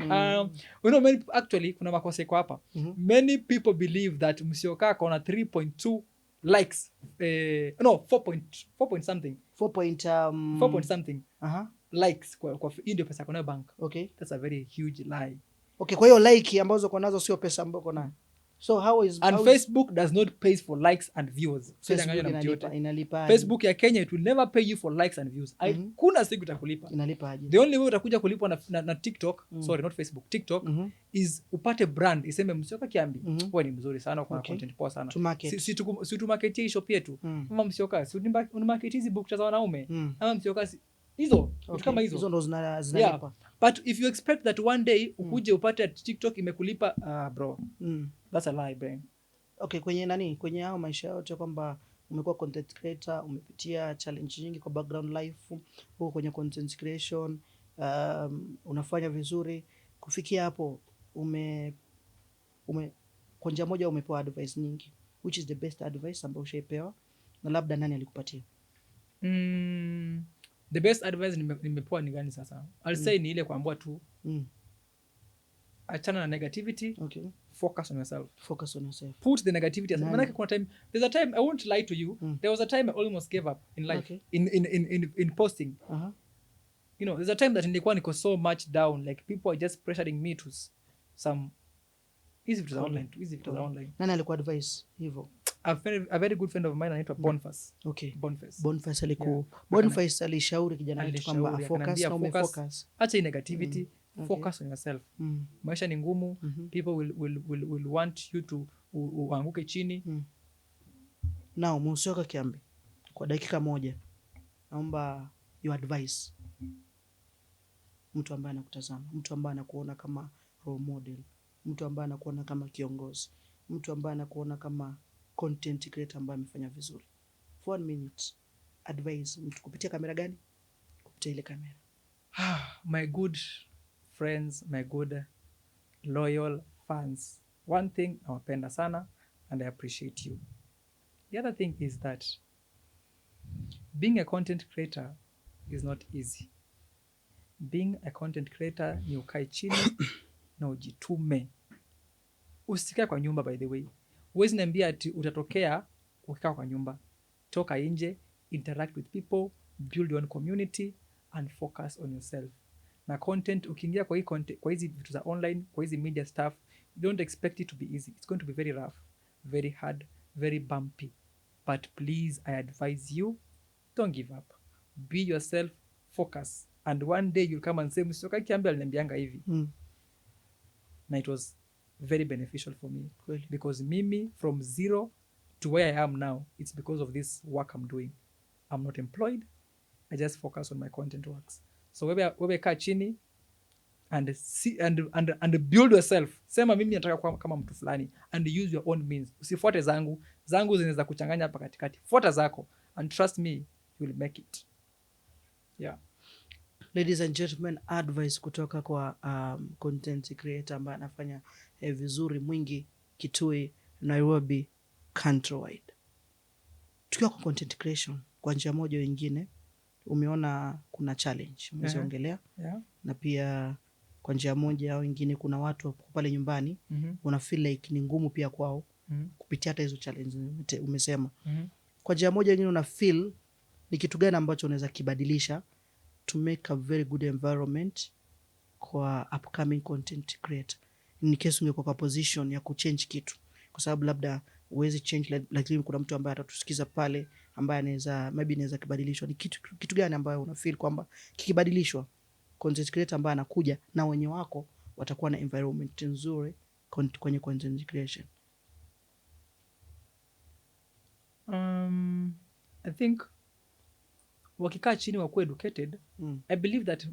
You know, actually kuna makosa iko hapa. Many people believe that Musyoka kona 3.2 likes, 4 point something. 4 point something likes kwa ndio pesa kuna bank. That's a very huge lie. Kwa hiyo like ambazo uko nazo sio pesa ambazo uko nayo. So Facebook does not pay for likes and views. Inalipa. Facebook ya Kenya, it will never pay you for likes and views. Kuna siku itakulipa. Inalipa aje? The only way utakuja kulipwa na TikTok, sorry not Facebook, TikTok is upate brand iseme Musyoka Kiambi, wewe ni mzuri sana, kwa content poa sana. Si tu market shop yetu. Mama Musyoka, si unimarket hizi book za wanaume. Mama Musyoka hizo, kama hizo ndo zinalipa. But if you expect that one day ukuje upate TikTok imekulipa, bro. That's a lie, brain. Kwenye hao maisha yote kwamba umekuwa content creator, umepitia challenge nyingi kwa background life, huko kwenye content creation, unafanya vizuri kufikia hapo, kwa njia moja umepewa advice nyingi. Which is the best advice ambayo ushaipewa na labda nani alikupatia? The best advice nimepewa ni gani sasa? I'll say ni ile kuambia tu achana na negativity. Focus on yourself. Put the negativity aside. Maana kuna time, there's a time, I won't lie to you, there was a time I almost gave up in life. In posting. You know, there's a time that nilikuwa niko so much down, like people are just pressuring me to some easy vitu za online. Nani alikuwa advice hivyo? A very good friend of mine anaitwa Boniface. Boniface alikuwa Boniface alishauri kijana wetu kwamba focus na umefocus. Acha negativity. Focus on yourself. Maisha ni ngumu. People will want you to uanguke chini. Now Musyoka Kiambi, kwa dakika moja naomba your advice, mtu ambaye anakutazama, mtu ambaye anakuona kama role model, mtu ambaye anakuona kama kiongozi, mtu ambaye anakuona kama content creator ambaye amefanya vizuri. 1 minute advise mtu kupitia kamera gani? Kupitia ile kamera. My good friends, my good loyal fans, one thing nawapenda sana and I appreciate you. The other thing is that being a content creator is not easy. Being a content creator ni ukae chini na ujitume. Usikae kwa nyumba, by the way. Huwezi niambia ati utatokea ukikaa kwa nyumba. Toka nje, interact with people, build your own community and focus on yourself. Na content, ukiingia kwa hii content, kwa hizi vitu za online, kwa hizi media stuff, you don't expect it to be easy. It's going to be very rough, very hard, very bumpy. But please, I advise you, don't give up. Be yourself, focus. And one day you'll come and say, Mr. Kiambi aliniambianga hivi. Na it was very beneficial for me. Kweli. Because mimi, from zero to where I am now, it's because of this work I'm doing. I'm not employed. I just focus on my content works. So wewe kaa chini and see and build yourself. Sema mimi nataka kuwa kama mtu fulani and use your own means. Usifuate zangu zinaweza kuchanganya hapa katikati. Fuata zako and trust me, you will make it. Yeah. Ladies and gentlemen, advice kutoka kwa content creator ambaye anafanya vizuri Mwingi, Kitui, Nairobi, countrywide. Tukiwa kwa content creation, kwa njia moja nyingine, umeona kuna challenge umeziongelea. Yeah. Na pia kwa njia moja au nyingine kuna watu pale nyumbani una feel like ni ngumu pia kwao kupitia hata hizo challenge umesema. Kwa njia moja nyingine una feel ni kitu gani ambacho unaweza kibadilisha to make a very good environment kwa upcoming content creator. In case ungekuwa kwa position ya kuchange kitu, kwa sababu labda uwezi change, lakini kuna mtu ambaye atatusikiza pale ambaye anaweza kibadilishwa. Ni kitu gani ambayo una feel kwamba kikibadilishwa content creator ambaye anakuja na wenye wako watakuwa na environment nzuri kwenye content creation? I think wakikaa chini wakuwa educated. I believe that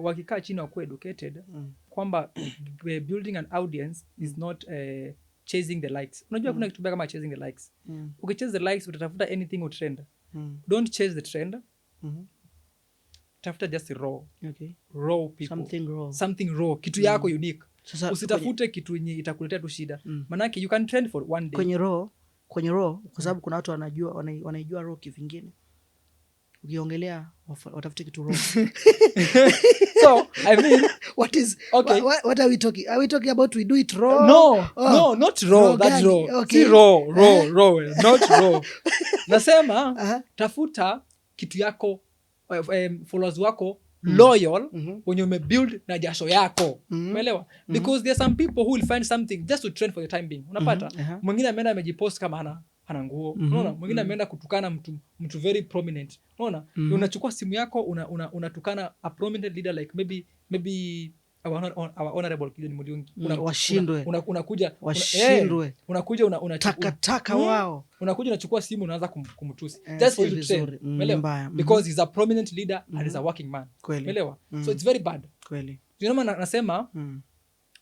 wakikaa chini wakuwa educated kwamba building an audience is not chasing the likes. Unajua kuna kitu kama chasing the likes. Ukichase the likes utatafuta anything or trend. Don't chase the trend. Tafuta just raw. Okay. Raw people. Something raw. Kitu yako unique. Sasa usitafute kitu yenye itakuletea tu shida. Manake you can trend for one day. Kwenye raw kwa sababu kuna watu wanaijua raw kivingine. Ukiongelea watafute kitu raw. So I mean, okay. What are we talking? Are we talking about we do it raw? No, not raw. That's raw. Okay. See raw. Not raw. Nasema tafuta kitu yako, followers wako loyal when you build na jasho yako. Umeelewa? Because there are some people who will find something just to trend for the time being. Unapata? Mwingine ameenda amejipost kama hana nguo. Unaona? Mwingine ameenda kutukana mtu very prominent. Unaona? Unachukua simu yako unatukana a prominent leader like maybe our honorable Gideon Muriungi. Unakuja takataka wao. Unakuja unachukua simu unaanza kumtusi. Just for you to trend. Umeelewa? Because he's a prominent leader and he's a working man. Umeelewa? So it's very bad. Kweli. You know nasema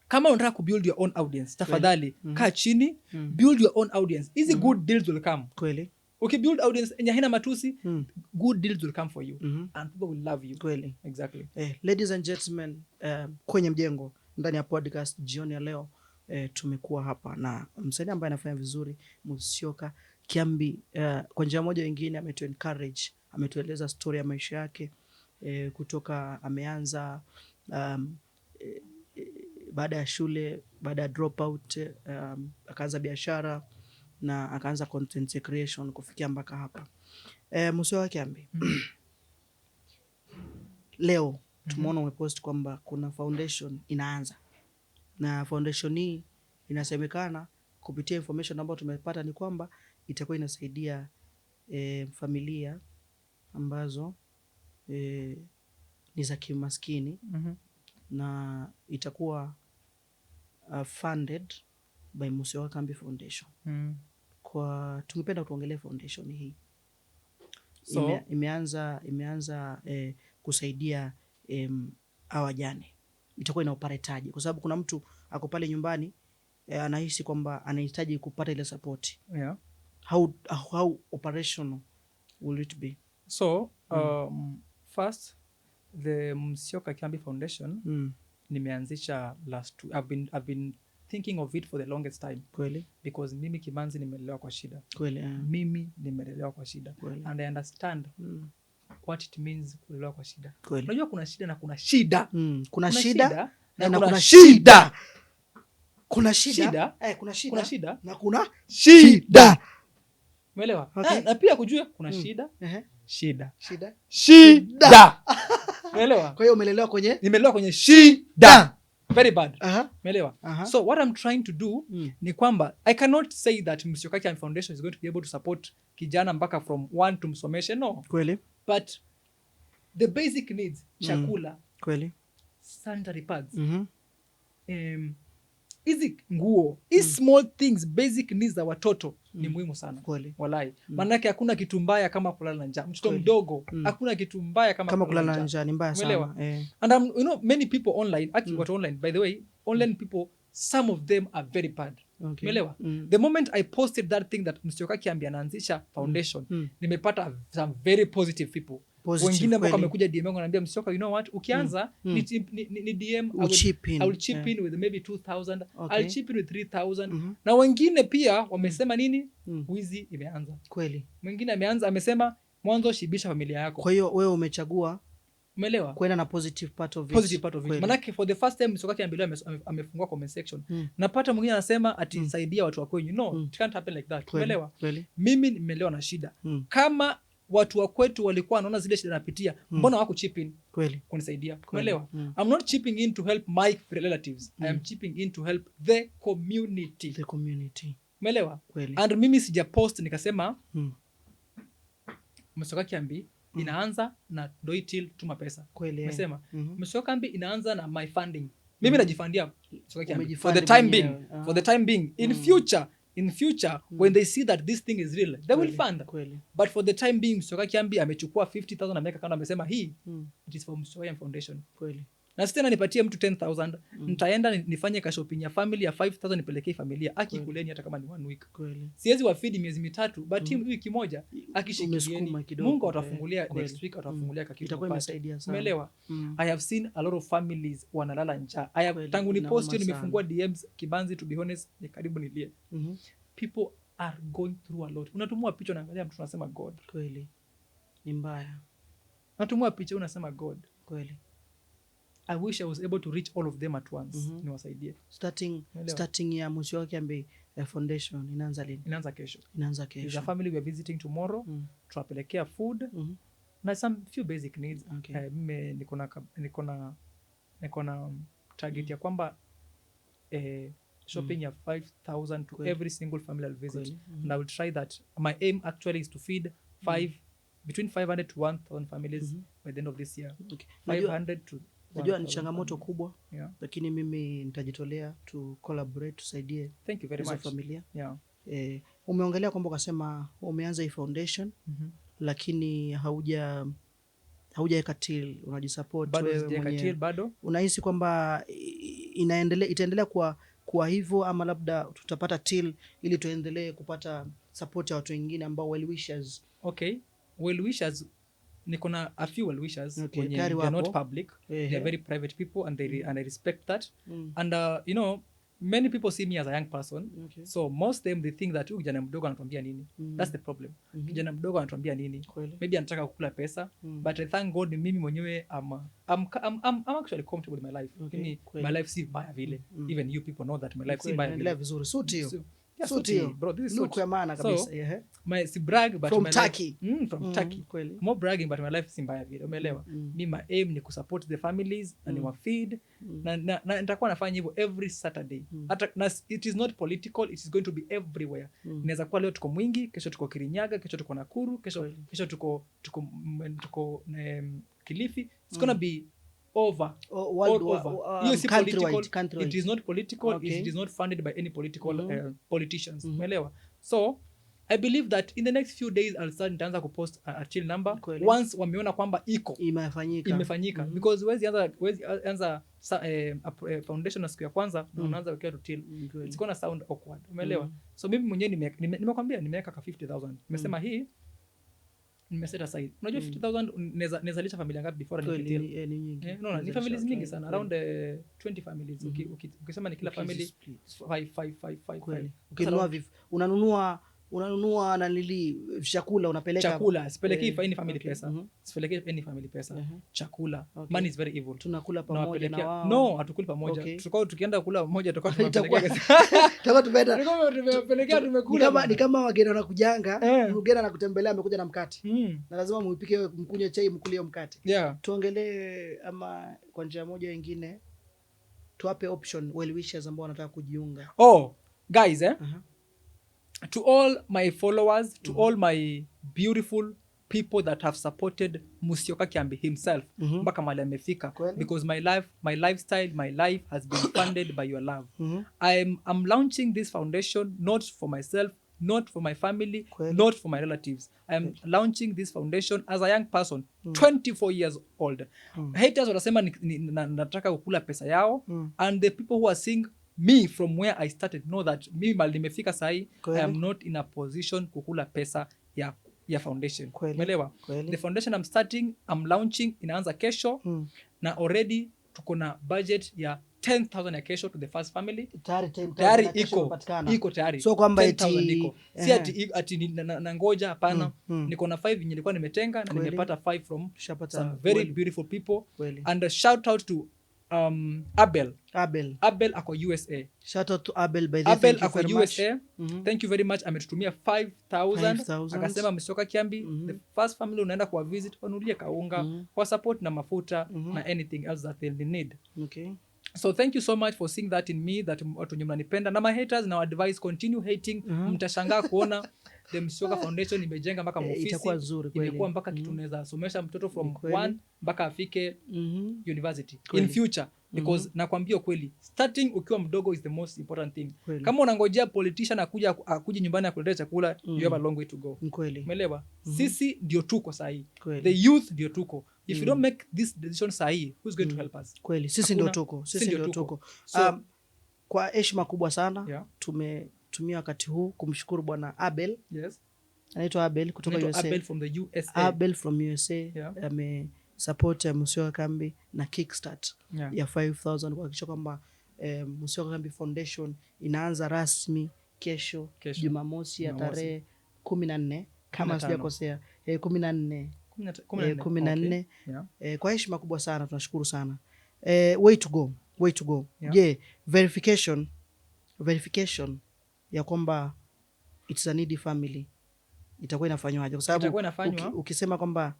kama unataka kubuild your own audience, tafadhali kaa chini, build your own audience. Easy good deals will come. Kweli. Build audience yenye haina matusi, good deals will come for you and people will love you. Kweli. Exactly. Ladies and gentlemen, kwenye mjengo ndani ya podcast jioni ya leo tumekuwa hapa na msanii ambaye anafanya vizuri, Musyoka Kiambi. Kwa njia moja nyingine ametu-encourage, ametueleza story ya maisha yake kutoka ameanza baada ya shule, baada ya drop out, akaanza biashara na akaanza content creation kufikia mpaka hapa. Musyoka Kiambi, leo tumeona umepost kwamba kuna foundation inaanza, na foundation hii inasemekana kupitia information ambayo tumepata ni kwamba itakuwa inasaidia familia ambazo ni za kimaskini na itakuwa funded by Musyoka Kiambi Foundation. Kwa tungependa tuongelee foundation hii. So imeanza kusaidia hawajane. Itakuwa ina operate, kwa sababu kuna mtu ako pale nyumbani anahisi kwamba anahitaji kupata ile support. Yeah. How operational will it be? So first the Musyoka Kiambi Foundation nimeanzisha I've been thinking of it for the longest time. Kweli. Because mimi Kimanzi nimelelewa kwa shida. Kweli. Mimi nimelelewa kwa shida. Kweli. And I understand what it means kulelewa kwa shida. Kweli. Unajua kuna shida na kuna shida. Kuna shida na kuna shida. Kuna shida. Kuna shida na kuna shida. Umeelewa? Okay. Na pia kujua kuna shida. Shida. Umeelewa? Kwa hiyo umelelewa kwenye? Nimelelewa kwenye shida. Very bad. Umeelewa? So what I'm trying to do ni kwamba I cannot say that Musyoka Kiambi Foundation is going to be able to support kijana mpaka from 1 to msomeshe, no. Kweli. But the basic needs, chakula, kweli, sanitary pads, hizi nguo, hizi small things, basic needs za watoto ni muhimu sana. Kweli. Walai. Manake hakuna kitu mbaya kama kulala na njaa. Mtoto mdogo hakuna kitu mbaya kama kulala na njaa. Ni mbaya sana. And you know, many people online, actually what online, by the way, online people, some of them are very bad. Umeelewa? The moment I posted that thing that Musyoka Kiambi anaanzisha foundation, nimepata some very positive people. Wengine ambao wamekuja DM yangu ananiambia, Musyoka, you know what, ukianza ni DM, I will chip in with maybe 2,000, I'll chip in with 3,000. Na wengine pia wamesema nini? Wizi imeanza. Kweli. Mwingine ameanza amesema mwanzo shibisha familia yako. Kwa hiyo wewe umechagua, umeelewa, kwenda na positive part of it. Positive part of it. Manake for the first time Musyoka Kiambi amefungua comment section. Napata mwingine anasema ati saidia watu wa kwenyu. No, it can't happen like that. Umeelewa? Mimi nimeelewa na shida. Kama watu wa kwetu walikuwa wanaona zile shida napitia, mbona wako chip in kweli kunisaidia? Umeelewa? I'm not chipping in to help my relatives. I am chipping in to help the community. The community. Umeelewa? And mimi sija post nikasema Musyoka Kiambi inaanza na doi till tuma pesa. Kweli. Umesema Musyoka Kiambi inaanza na my funding. Mimi najifundia Musyoka Kiambi for the time being. For the time being. In future when they see that this thing is real, they will fund. But for the time being Musyoka Kiambi amechukua 50,000 ameweka kando, amesema hii it is for Musyoka Kiambi Foundation. Kweli. Na sitena nipatie mtu 10,000, nitaenda nifanye ka shopping ya family ya 5,000 nipelekee familia. Akikuleni hata kama ni 1 week. Kweli. Siwezi wafeed miezi mitatu, but wiki moja akishikieni. Mungu atafungulia next week, atafungulia kitu. Itakuwa imesaidia sana. Umeelewa? I have seen a lot of families wanalala njaa. I have tangu ni post nimefungua DMs Kibanzi, to be honest, ni karibu nilie. People are going through a lot. Unatumua picha unaangalia mtu unasema God. Kweli. Ni mbaya. Unatumua picha unasema God. Kweli. I wish I was able to reach all of them at once. Niwasaidie. Starting ya Musyoka Kiambi Foundation inaanza lini? Inaanza kesho. There's a family we are visiting tomorrow. Tuwapelekea food na some few basic needs. Mimi niko na target ya kwamba shopping ya 5,000 to every single family I'll visit. And I will try that. My aim actually is to feed between 500 to 1,000 families by the end of this year. 500 to najua ni changamoto kubwa, lakini mimi nitajitolea to collaborate, tusaidie. Thank you very much. Familia. Umeongelea kwamba ukasema umeanza hii foundation lakini haujaweka till, unajisupport wewe mwenyewe. Bado unahisi kwamba itaendelea kwa hivyo, ama labda tutapata till ili tuendelee kupata support ya watu wengine ambao well wishers? Okay, well wishers, niko na a few well wishers when they are not public. They are very private people and I respect that. And you know, many people see me as a young person. So most of them they think that kijana mdogo anatuambia nini. That's the problem. Kijana mdogo anatuambia nini? Maybe anataka kukula pesa, but I thank God mimi mwenyewe I'm actually comfortable in my life. My life si mbaya vile. Even you people know that my life si mbaya vile. Vizuri. Suti bro, this is look ya maana kabisa. So, si brag but from my Turkey. Life, from Turkey. More bragging but my life si mbaya vile. Umeelewa? Mimi my aim ni kusupport the families na ni wafeed na nitakuwa nafanya hivyo every Saturday. Hata it is not political, it is going to be everywhere. Inaweza kuwa leo tuko Mwingi, kesho tuko Kirinyaga, kesho tuko Nakuru, kesho tuko Kilifi. It's going to be over all over. Country. It is not political. It is not funded by any political politicians. Umeelewa? So I believe that in the next few days I'll start nitaanza kupost a chill number once wameona kwamba imefanyika. Because wezi anza foundation na siku ya kwanza unaanza wekea to till. It's gonna sound awkward. Umeelewa? So mimi mwenyewe nimekwambia nimeweka ka 50,000. Nimesema hii nimeset aside. Unajua 50,000 naweza lisha familia ngapi before nikitil? Ni nyingi. No, ni families mingi sana, around 20 families. Ukisema ni kila family 5. Unanunua na nili chakula unapeleka. Chakula sipeleki any family pesa. Sipeleki any family pesa. Chakula. Money is very evil. Tunakula pamoja na wao. No, hatukuli pamoja. Tukienda kula pamoja tutakuwa tumekula. Ni kama wageni wanakujanga, mgeni anakutembelea amekuja na mkate. Na lazima muipike mkunywe chai mkulie mkate. Tuongelee ama kwa njia moja nyingine tuwape option well wishers ambao wanataka kujiunga. Guys, to all my followers, to all my beautiful people that have supported Musyoka Kiambi himself mpaka mahali amefika, because my lifestyle, my life has been funded by your love. I'm launching this foundation not for myself, not for my family, not for my relatives. I'm launching this foundation as a young person, 24 years old. Haters wanasema nataka kukula pesa yao, and the people who are seeing me from where I started know that mimi mali nimefika sahi, I am not in a position kukula pesa ya foundation. Umeelewa? The foundation I'm launching inaanza kesho, na already tuko na budget ya 10,000 ya kesho to the first family. Tayari iko tayari. So kwamba si ati na ngoja, hapana. Niko na 5 nilikuwa nimetenga na nimepata 5 from some very beautiful people. And a shout out to Abel ako USA. Shout out to Abel by the way. Abel ako USA. Thank you very much. Ametutumia 5,000. Akasema Musyoka Kiambi, the first family unaenda kwa visit, wanulie kaunga, kwa support na mafuta na anything else that they need. So thank you so much for seeing that in me, that watu mnanipenda. Na my haters na advice, continue hating. Mtashangaa kuona the Musyoka Foundation imejenga mpaka ofisi. Itakuwa nzuri kweli. Imekuwa mpaka kitu unaweza somesha mtoto from 1 mpaka afike university in future. Because nakwambia kweli, starting ukiwa mdogo is the most important thing. Kama unangojea politician akuje nyumbani akuletee chakula, you have a long way to go. Umeelewa? Sisi ndio tuko sahi. The youth ndio tuko. If you don't make this decision sahi, who's going to help us? Kweli, sisi ndio tuko. So, kwa heshima kubwa sana, tumetumia wakati huu kumshukuru bwana Abel. Anaitwa Abel kutoka USA. Abel from the USA. Abel from USA. Support Musyoka Kiambi na kickstart ya 5,000 kuhakikisha kwamba Musyoka Kiambi Foundation inaanza rasmi kesho Jumamosi ya tarehe 14 kama sijakosea, 14. Kwa heshima kubwa sana tunashukuru sana. Way to go. Verification ya kwamba it's a needy family itakuwa inafanywaje? Kwa sababu ukisema kwamba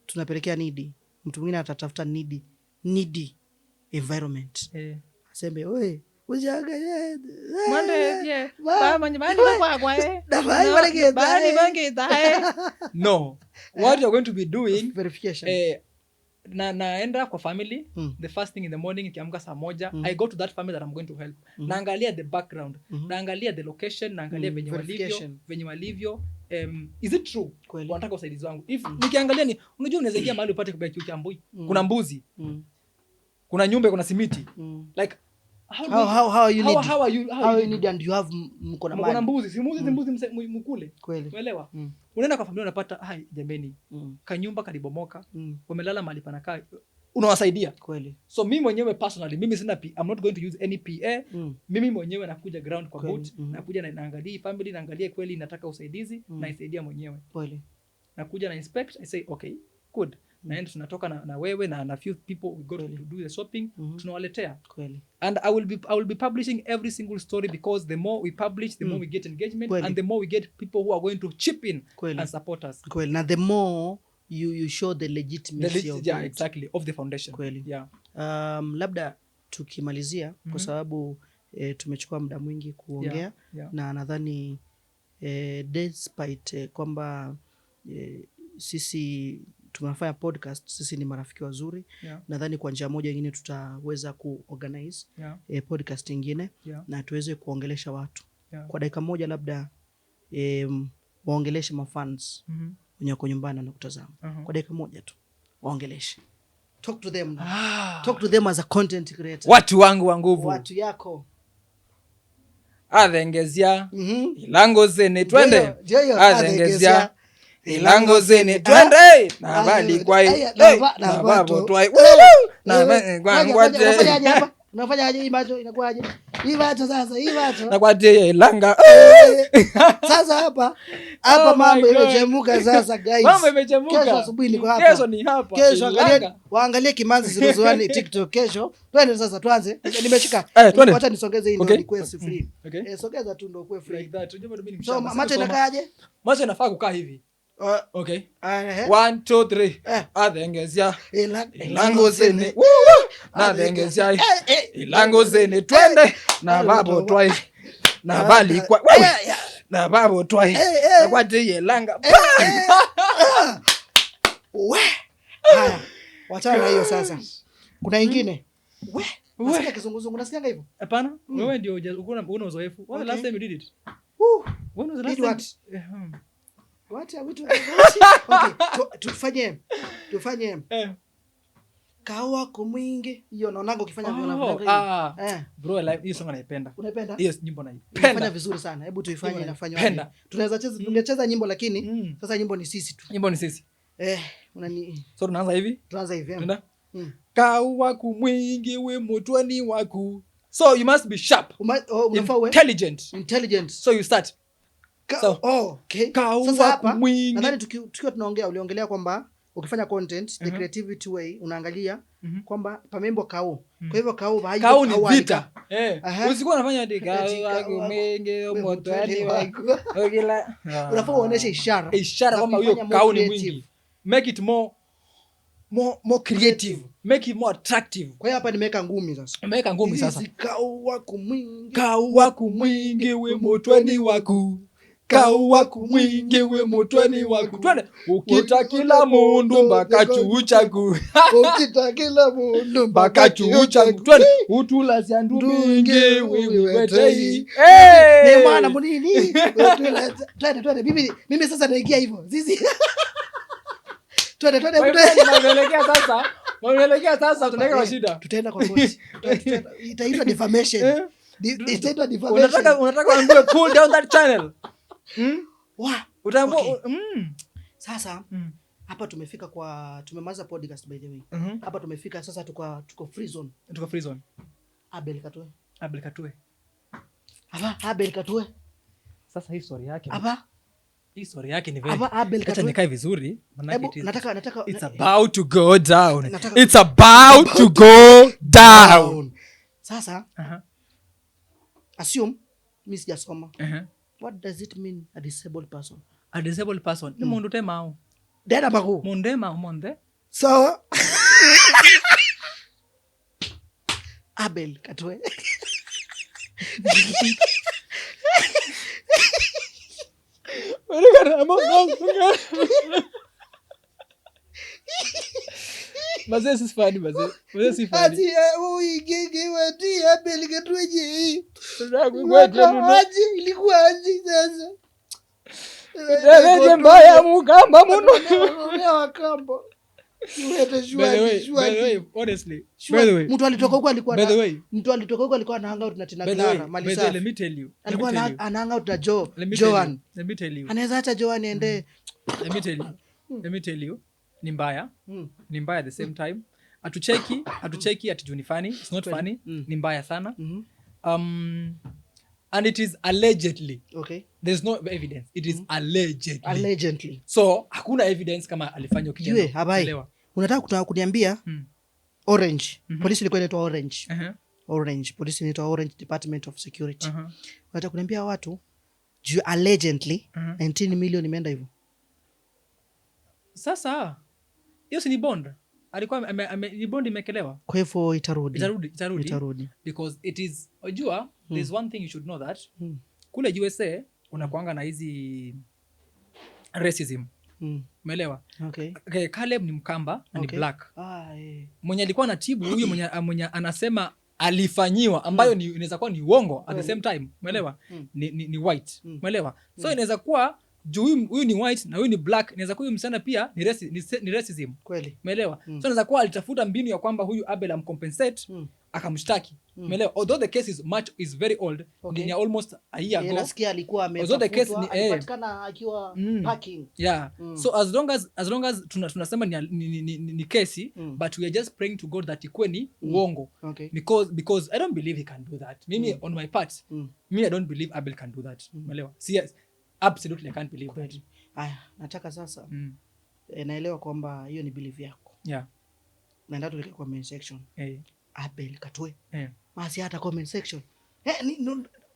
tunapelekea needy, mtu mwingine atatafuta needy environment. Asembe oe ujaga no, what you're going to be doing verification. Naenda kwa family the first thing in the morning, nikiamka saa 1 I go to that family that I'm going to help. Naangalia the background, naangalia the location, naangalia venye walivyo. Is it true wanataka usaidizi wangu? If nikiangalia unajua unaweza ingia mahali upate kubaki Kiambui, kuna mbuzi, kuna nyumba, kuna simiti, like how you need and you have mkona mbuzi mkule. Umeelewa? Unaenda kwa familia unapata jameni, kanyumba kalibomoka, wamelala mahali panakaa, unawasaidia kweli. So mimi mwenyewe personally, mimi sina I'm not going to use any PA. Mimi mwenyewe nakuja ground kwa boot, nakuja na naangalia family, naangalia kweli nataka usaidizi, na isaidia mwenyewe kweli. Nakuja na inspect, I say okay good, naenda tunatoka na wewe na few people we go to do the shopping, tunawaletea kweli. And I will be publishing every single story, because the more we publish, the more we get engagement kweli. And the more we get people who are going to chip in kweli. And support us kweli. Na the more you show the legitimacy of the foundation kweli. Labda tukimalizia kwa sababu tumechukua muda mwingi kuongea na nadhani despite kwamba sisi tunafanya podcast, sisi ni marafiki wazuri. Nadhani kwa njia moja nyingine tutaweza kuorganize podcast nyingine na tuweze kuongelesha watu kwa dakika moja, labda waongeleshe mafans wenye wako nyumbani na kutazama kwa dakika moja tu, waongeleshe. Talk to them. Talk to them as a content creator. Watu wangu wa nguvu, watu yako adhengezia ilango zene twende adhengezia ilango zene twende na bali kwai na babo twai na kwangwaje. Unafanya aje hii macho inakuaje? Hii macho sasa, hii macho. Na kwa tie langa. Sasa hapa mambo imechemuka sasa guys. Mambo imechemuka. Kesho asubuhi niko hapa. Kesho ni hapa. Kesho waangalie Kimanzi 001 TikTok kesho. Twende sasa tuanze. Nimeshika. Wacha nisongeze hii ndio ikuwe free. Sogeza tu ndio ikuwe free. Like that. Unajua bado mimi ni mshamba. So macho inakaaje? Macho inafaa kukaa hivi. Okay. 1 2 3 adengezia ilango zene na dengezia ilango zene twende na babo twai na bali kwa na babo twai na kwa tie langa. Haya, wachana na hiyo sasa. Kuna nyingine. Unasikia kizunguzungu, unasikia hivyo? Hapana, wewe ndio una uzoefu. When last time you did it? When was the last time? What are we doing? Okay, tufanye. Kawa kumwingi. Hiyo naonanga ukifanya vile bro, like hiyo song naipenda. Unaipenda? Yes, nyimbo naipenda. Unafanya vizuri sana. Hebu tuifanye inafanywa. Tunaweza cheza, tungecheza nyimbo lakini sasa nyimbo ni sisi tu. Nyimbo ni sisi. Unani. So tunaanza hivi? Tuanza hivi. Nenda. Kawa kumwingi we mutwani waku. So you must be sharp. Intelligent. So you start. Okay. Sasa hapa nadhani tukiwa tunaongea uliongelea kwamba ukifanya content the creativity way unaangalia kwamba pamembo kao. Kwa hivyo kao ni vita. Usikuwa unafanya ndika mengi motoni wako. Ogila. Unafaa uoneshe ishara kwamba huyo kao ni mwingi. Make it more creative. Make it more attractive. Kwa hiyo hapa nimeweka ngumi sasa. Nimeweka ngumi sasa. Kao kumwingi we motoni wako. Kawa kumwingi we mutweni waku. Twende. Ukitakila mundu mbaka chuuchaku. Ukitakila mundu mbaka chuuchaku. Twende. Utula siandu mingi wiwetei. Ni maana munini. Twende. Mimi sasa naingia hivyo. Zizi. Twende. Mamelekea sasa tunaweka kwa shida. Tutaenda kwa koti. Itaitwa defamation. Unataka uambiwe pull down that channel. Okay. Sasa hapa tumefika tumemaliza podcast by the way. Hapa tumefika sasa tuko free zone. Abel Katue. Sasa hii story yake. Hii story yake ni very. Acha nikae vizuri. Nataka it's about to go down. It's about to go down. Sasa assume mimi sijasoma. What does it mean a disabled person? A disabled person. Ni mundu temao. Dada baku. Mondema monde. So Abel Katue. Mazee si funny. Ati uigege wati Abel Katue je. Ilikuwa aje sasa? Wewe mbaya mukamba muno. Wakamba. By the way, honestly. Mtu alitoka huko alikuwa ana hang out na Tina Clara Malisa. Let me tell you. Alikuwa ana hang out na Joan. Let me tell you. Anaweza acha Joan ende. Let me tell you. Ni mbaya. Ni mbaya at the same time. Atucheki ati ni funny. It's not funny. Ni mbaya sana. And it is allegedly. Okay. There's no evidence. It is allegedly. So hakuna evidence kama alifanya kitendo. Habai. Unataka kuniambia Orange. Polisi ilikuwa inaitwa Orange. Orange. Polisi inaitwa Orange Department of Security. Unataka kuniambia watu allegedly 19 million imeenda hivyo. Sasa hiyo si ni bond. Alikuwa ni bond imekelewa. Kwa hivyo itarudi. Because it is unajua there's one thing you should know that kule USA unakuanga na hizi racism. Umeelewa? Okay. Caleb ni Mkamba na ni black. Mwenye alikuwa anatibu huyo mwenye anasema alifanyiwa ambayo inaweza kuwa ni uongo at the same time. Umeelewa? Ni white. Umeelewa? So inaweza kuwa juu huyu ni white na huyu ni black, inaweza kuwa huyu msichana pia ni racism. Kweli. Umeelewa? So inaweza kuwa alitafuta mbinu ya kwamba huyu Abel amcompensate akamshtaki. Umeelewa? Although the case is very old, ni almost a year ago. Nasikia alikuwa ametafutwa, alipatikana akiwa parking. Yeah. So as long as tunasema ni kesi, but we are just praying to God that ikue ni uongo. Okay. Because I don't believe he can do that. Mimi on my part, I don't believe Abel can do that. Umeelewa? Absolutely I can't believe that. Aya, nataka sasa naelewa kwamba hiyo ni belief yako. Yeah. Naenda tuleke comment section. Abel Katwe. Masi hata comment section.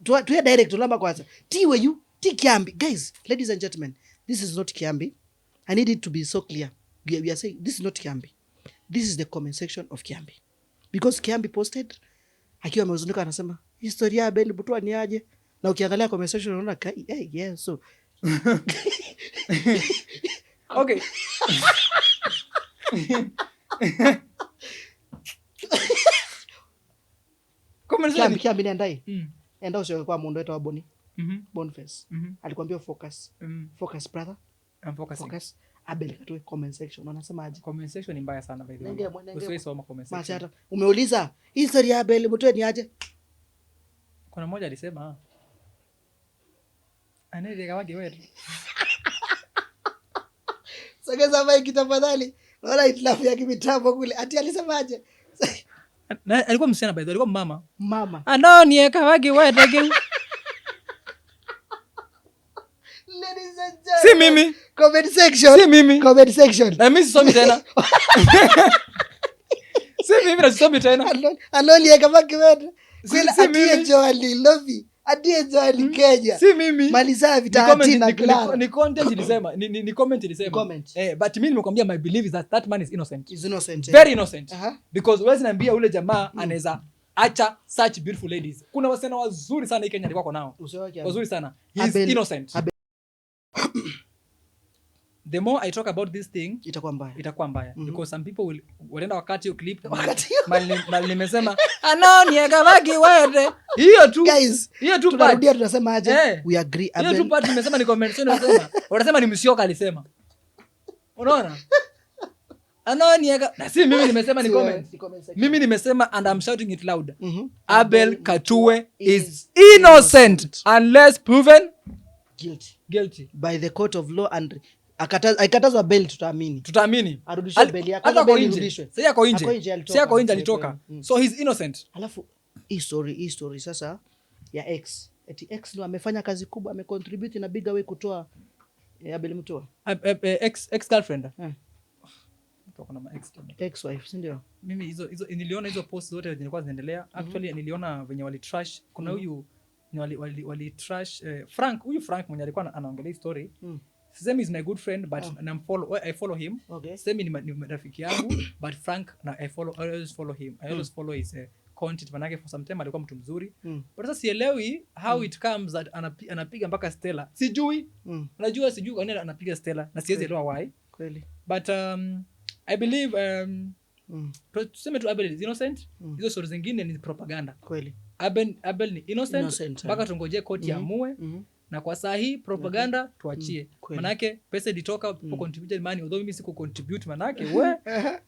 Tuwe direct tulamba kwanza. Tiwe you, ti Kiambi. Guys, ladies and gentlemen, this is not Kiambi. I need it to be so clear. We are saying this is not Kiambi. This is the comment section of Kiambi. Because Kiambi posted akiwa amehuzunika anasema historia ya Abel Butwa ni aje? Na ukiangalia comment section unaona yeah, so okay. Kiambi ndai. Enda usio kwa mundu wetu wa Boni. Boniface. Alikwambia focus. Focus brother. I'm focusing. Focus. Abel Katwe comment section. Unasema aje? Comment section ni mbaya sana by the way. Usiwaisoma comment section. Machata. Umeuliza historia ya Abel Butwa ni aje? Kuna mmoja alisema aneleka wage wewe. Sogeza mic tafadhali. Naona itilafu ya kimitambo kule. Ati alisemaje? Alikuwa msichana by the way, alikuwa mama. Anonieka wage wewe dege. Ladies and gentlemen. Si mimi. Comment section. Si mimi. Comment section. Na mimi sisomi tena. Si mimi na sisomi tena. Anonieka wage wewe. Kwela atie Joali Lovi. Atie Joali Kenya. Si mimi. Maliza vitati na Clara. Ni content ilisema. Ni comment ilisema. But mimi nimekwambia my belief is that man is innocent. Is innocent. Very innocent. Because wewe zinaambia ule jamaa anaweza acha such beautiful ladies. Kuna wasichana wazuri sana Kenya alikuwa nao. Wazuri sana. He is innocent. The more I talk about this thing, itakuwa mbaya. Because some people will wanaenda wakati hiyo clip mali nimesema anonieka wagi wewe. Hiyo tu. Guys, hiyo tu tunarudia tunasema aje? We agree. Hiyo tu part nimesema ni comment unasema. Unasema ni Msioka alisema. Unaona? Anonieka na si mimi nimesema ni comment. Mimi nimesema and I'm shouting it loud. Abel Katwe is innocent unless proven guilty by the court of law and akatazwa bail. Tutaamini arudishwe bail yake, hata bail irudishwe. Sasa yako nje alitoka. So he's innocent. Alafu hii story sasa ya X, eti X ndo amefanya kazi kubwa, amecontribute na bigger way kutoa Abel Mutua ex girlfriend kutoka na ex wife, si ndio? Mimi hizo niliona hizo posts zote zilikuwa zinaendelea. Actually niliona venye wali trash. Kuna huyu wali trash Frank mwenye alikuwa anaongelea story. Sisemi is my good friend but I follow him. Sisemi ni rafiki yangu but Frank na I always follow him. I always follow his content manake for some time alikuwa mtu mzuri. But sasa sielewi how it comes that anapiga mpaka Stella. Sijui kwa nini anapiga Stella na siwezi elewa why. Kweli. But I believe tuseme tu Abel is innocent. Hizo stories zingine ni propaganda. Kweli. Abel ni innocent mpaka tungoje koti amue. Na kwa saa hii propaganda tuachie. Manake pesa ilitoka po contribute money, although mimi siku contribute manake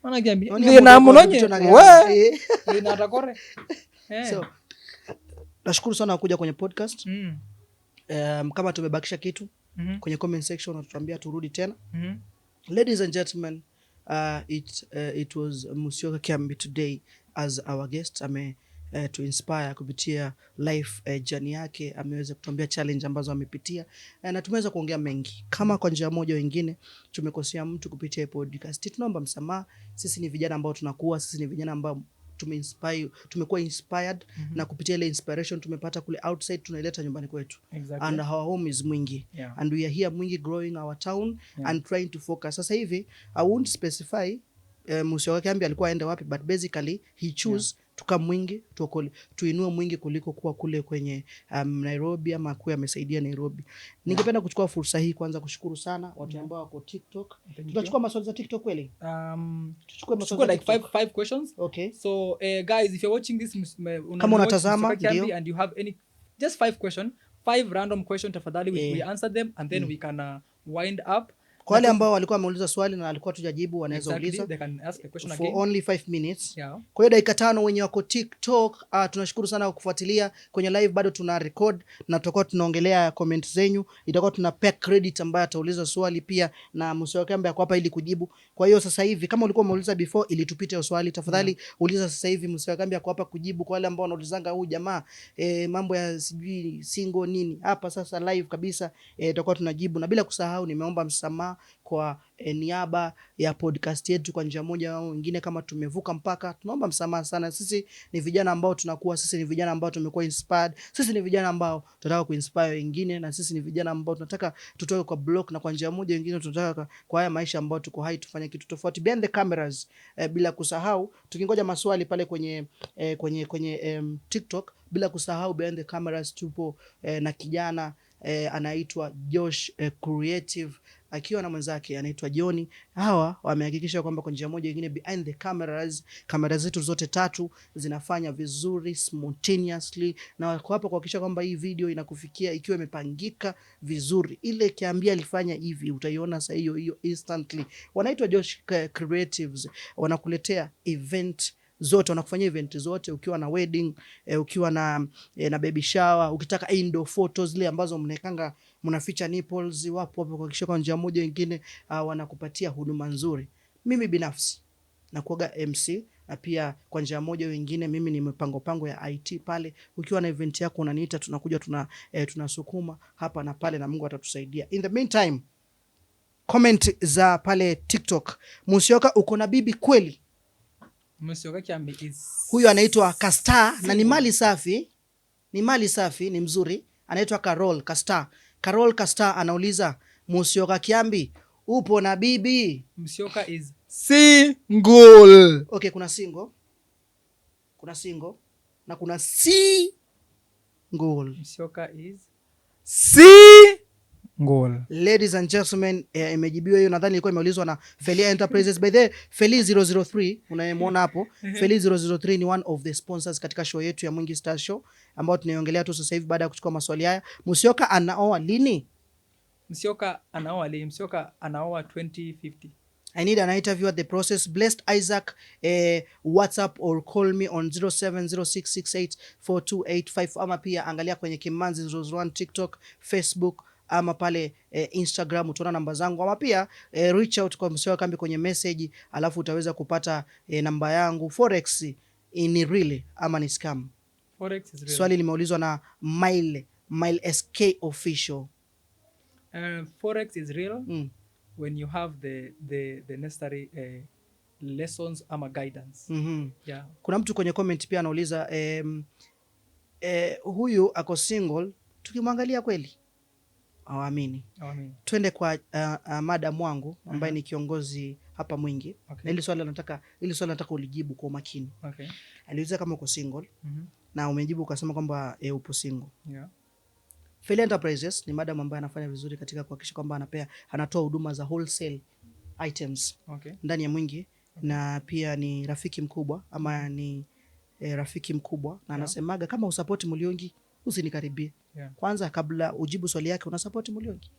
manake na mnonye inatakore. So nashukuru sana kuja kwenye podcast. Kama tumebakisha kitu kwenye comment section utatuambia turudi tena. Ladies and gentlemen, it was Musyoka Kiambi today as our guest. To inspire kupitia life journey yake, ameweza kutuambia challenge ambazo amepitia na tumeweza kuongea mengi. Kama kwa njia moja wengine tumekosea mtu kupitia podcast, tunaomba msamaha. Sisi ni vijana ambao sisi ni vijana ambao tumekuwa inspired na kupitia ile inspiration tumepata kule outside tunaileta nyumbani kwetu. And our home is Mwingi. And we are here Mwingi, growing our town and trying to focus. Sasa hivi I won't specify Musyoka Kiambi alikuwa aende wapi, but basically he choose tuka Mwingi, tuinue Mwingi kuliko kuwa kule kwenye Nairobi ama kuwa amesaidia Nairobi. Ningependa kuchukua fursa hii kwanza kushukuru sana watu ambao wako TikTok. Tutachukua maswali za TikTok kweli? Tuchukue maswali like five questions. Okay. So guys, if you're watching this kama unatazama and you have any just 5 questions, 5 random questions tafadhali we answer them and then we can wind up. Kwa wale ambao walikuwa wameuliza swali na alikuwa tujajibu, wanaweza uliza they can ask a question for again. only 5 minutes. Yeah. Kwa hiyo dakika 5 wenye wako TikTok, tunashukuru sana kwa kufuatilia kwenye live. Bado tuna record na tutakuwa tunaongelea comment zenyu, itakuwa tuna pack credit ambayo atauliza swali pia na Musyoka Kambi yako hapa ili kujibu. Kwa hiyo sasa hivi kama ulikuwa umeuliza before ili tupite swali, tafadhali uliza sasa hivi, Musyoka Kambi yako hapa kujibu. Kwa wale ambao wanaulizanga huyu jamaa mambo ya sijui single nini, hapa sasa live kabisa tutakuwa tunajibu. Na bila kusahau nimeomba msamaha kwa niaba ya podcast yetu kwa njia moja au nyingine kama tumevuka mpaka, tunaomba msamaha sana. Sisi ni vijana ambao tunakuwa, sisi ni vijana ambao tumekuwa inspired, sisi ni vijana ambao tunataka kuinspire wengine, na sisi ni vijana ambao tunataka tutoke kwa block, na kwa njia moja nyingine tunataka kwa haya maisha ambao tuko hai tufanye kitu tofauti behind the cameras. Bila kusahau tukingoja maswali pale kwenye TikTok, bila kusahau behind the cameras tupo na kijana anaitwa Josh Creative akiwa na mwenzake anaitwa Johnny. Hawa wamehakikisha kwamba kwa njia moja nyingine behind the cameras, kamera zetu zote 3 zinafanya vizuri simultaneously, na wako hapa kuhakikisha kwamba hii video inakufikia ikiwa imepangika vizuri. Ile kiambia alifanya hivi utaiona sasa hiyo instantly. Wanaitwa Josh Creatives, wanakuletea event zote, wanakufanyia event zote, ukiwa na wedding, ukiwa na baby shower, ukitaka indoor photos zile ambazo mnaekanga mnaficha nipples, wapo hapo kuhakikisha kwa njia moja nyingine wanakupatia huduma nzuri. Mimi binafsi nakuaga MC, na pia kwa njia moja nyingine mimi ni mpango ya IT pale. Ukiwa na event yako unaniita, tunakuja tunasukuma hapa na pale, na Mungu atatusaidia. In the meantime, comment za pale TikTok, Musyoka uko na bibi kweli? Musyoka Kambi is huyu anaitwa Kastar na ni mali safi, ni mzuri, anaitwa Carol Kastar anauliza, Musyoka Kambi upo na bibi? Musyoka is single. Okay, kuna single na kuna single. Musyoka is single. Ladies and gentlemen, imejibiwa hiyo. Nadhani ilikuwa imeulizwa na Felia Enterprises. By the Feli 003 unayemwona hapo, Feli 003 ni one of the sponsors katika show yetu ya Mwingi Star Show ambao tunaiongelea tu sasa hivi baada ya kuchukua maswali haya. Musyoka anaoa lini? Musyoka anaoa 2050. I need an interview at the process. Blessed Isaac, WhatsApp or call me on 0706684285, ama pia angalia kwenye Kimanzi 001 TikTok, Facebook, ama pale Instagram utaona namba zangu, ama pia reach out kwa Musyoka Kambi kwenye message, alafu utaweza kupata namba yangu. Forex ni real ama ni scam? Forex is real. Swali limeulizwa na Mile SK official. Forex is real when you have the necessary lessons ama guidance. Yeah. Kuna mtu kwenye comment pia anauliza huyu ako single, tukimwangalia kweli Awamini. Twende kwa madam wangu ambaye ni kiongozi hapa Mwingi. Okay. Na ili swali nataka ulijibu kwa makini. Okay. Aliuliza kama uko single na umejibu ukasema kwamba upo single. Yeah. Felia Enterprises ni madam ambaye anafanya vizuri katika kuhakikisha kwamba anatoa huduma za wholesale items ndani ya Mwingi. Na pia ni rafiki mkubwa ama ni rafiki mkubwa na anasemaga kama usapoti Muliongi usinikaribie. Kwanza kabla ujibu swali yake, una support Muliongi?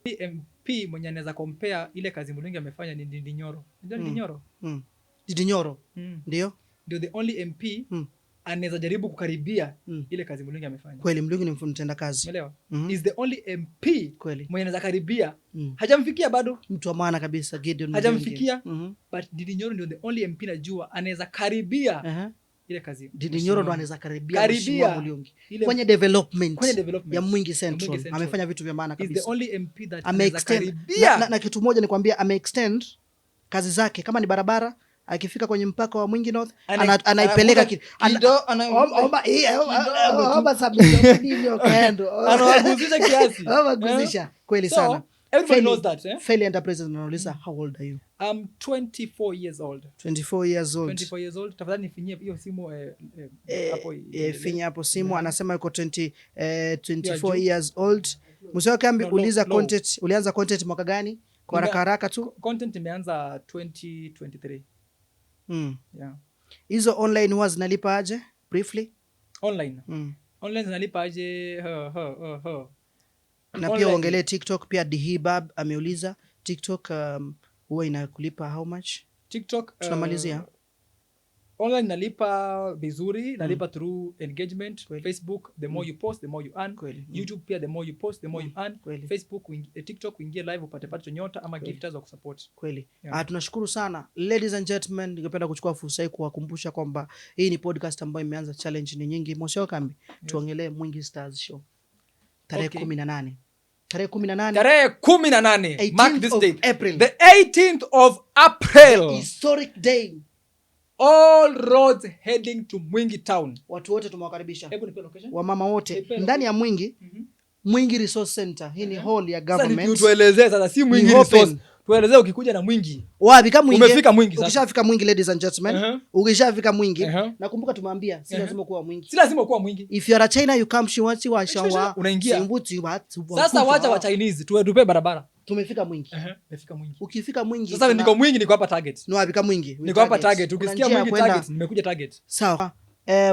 MP mwenye anaweza compare ile kazi Muliongi amefanya ni Ndindi Nyoro. Ndindi Nyoro? Ndindi Nyoro. Ndio the only MP anaweza jaribu kukaribia ile kazi Muliongi amefanya. Kweli Muliongi ni mtenda kazi. Umeelewa? Is the only MP kweli mwenye anaweza karibia. Hajamfikia bado. Mtu wa maana kabisa Gideon Muliongi. Hajamfikia. But Ndindi Nyoro ndio the only MP najua anaweza karibia ile kazi. Ndindi Nyoro ndo anaweza karibia Muliongi kwenye development ya Mwingi Central. Amefanya vitu vya maana kabisa. Is the only MP that anaweza karibia. Na kitu moja nikwambia, ame-extend kazi zake. Kama ni barabara, akifika kwenye mpaka wa Mwingi North anaipeleka anawaguzisha kweli sana. Everybody knows that. Felia Enterprises anauliza, how old are you? I'm 24 years old. 24 years old. 24 years old. Tafadhali nifinyie hiyo simu hapo. Finya hapo simu. Anasema yuko 24 years old. Musyoka Kambi, ulianza content mwaka gani? Kwa haraka tu. Content imeanza 2023. Yeah. Hizo online huwa zinalipa aje? Briefly. Online zinalipa aje? Na pia uongelee TikTok pia. Dihibab ameuliza TikTok huwa inakulipa how much? TikTok tunamalizia online nalipa vizuri, nalipa through engagement. Facebook, the more you post the more you earn. YouTube pia the more you post the more you earn. Facebook, TikTok uingie live upate pato nyota ama gifters wa kusupport. Kweli. Tunashukuru sana. Ladies and gentlemen, ningependa kuchukua fursa hii kuwakumbusha kwamba hii ni podcast ambayo imeanza, challenge ni nyingi. Mosho Kambi, tuongelee Mwingi Stars Show. Tarehe 18. Tarehe 18. Mark this date. April. The 18th of April. Historic day. All roads heading to Mwingi town. Watu wote tumewakaribisha. Hebu nipe location. Wamama wote ndani ya Mwingi. Mwingi Resource Center. Hii ni hall ya government. Sasa tuelezee sasa, si Mwingi Resource. Tuelezee ukikuja na Mwingi. Wapi kama Mwingi? Umefika Mwingi sasa. Ukishafika Mwingi, ladies and gentlemen. Ukishafika Mwingi, nakumbuka tumeambia si lazima kuwa Mwingi. Si lazima kuwa Mwingi. If you are a China you come Shiwachi wa Shawa. Unaingia. Sasa wacha wa Chinese tupe barabara. Tumefika Mwingi. Nimefika Mwingi. Ukifika Mwingi. Sasa niko Mwingi, niko hapa Target. No, wapi kama Mwingi? Niko hapa Target. Ukisikia Mwingi Target, nimekuja Target. Sawa.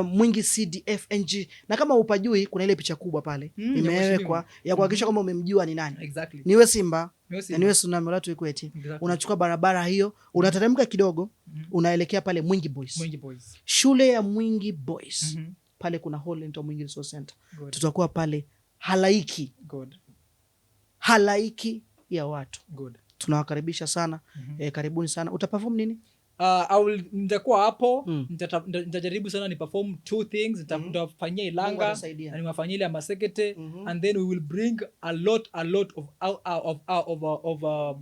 Mwingi CDFNG. Na kama upajui kuna ile picha kubwa pale imewekwa ya kuhakikisha kwamba umemjua ni nani. Exactly. Niwe Simba, niwe Tsunami watu Equity. Exactly. Unachukua barabara hiyo, unateremka kidogo, unaelekea pale Mwingi Boys. Mwingi Boys. Shule ya Mwingi Boys. Pale kuna hall into Mwingi Resource Center. Tutakuwa pale halaiki. Halaiki ya watu. Tunawakaribisha sana. Karibuni sana. Utaperform nini? Nitakuwa hapo. Nitajaribu sana ni perform 2 things. Nitafanyia Ilanga na niwafanyia ile Masekete, and then we will bring a lot of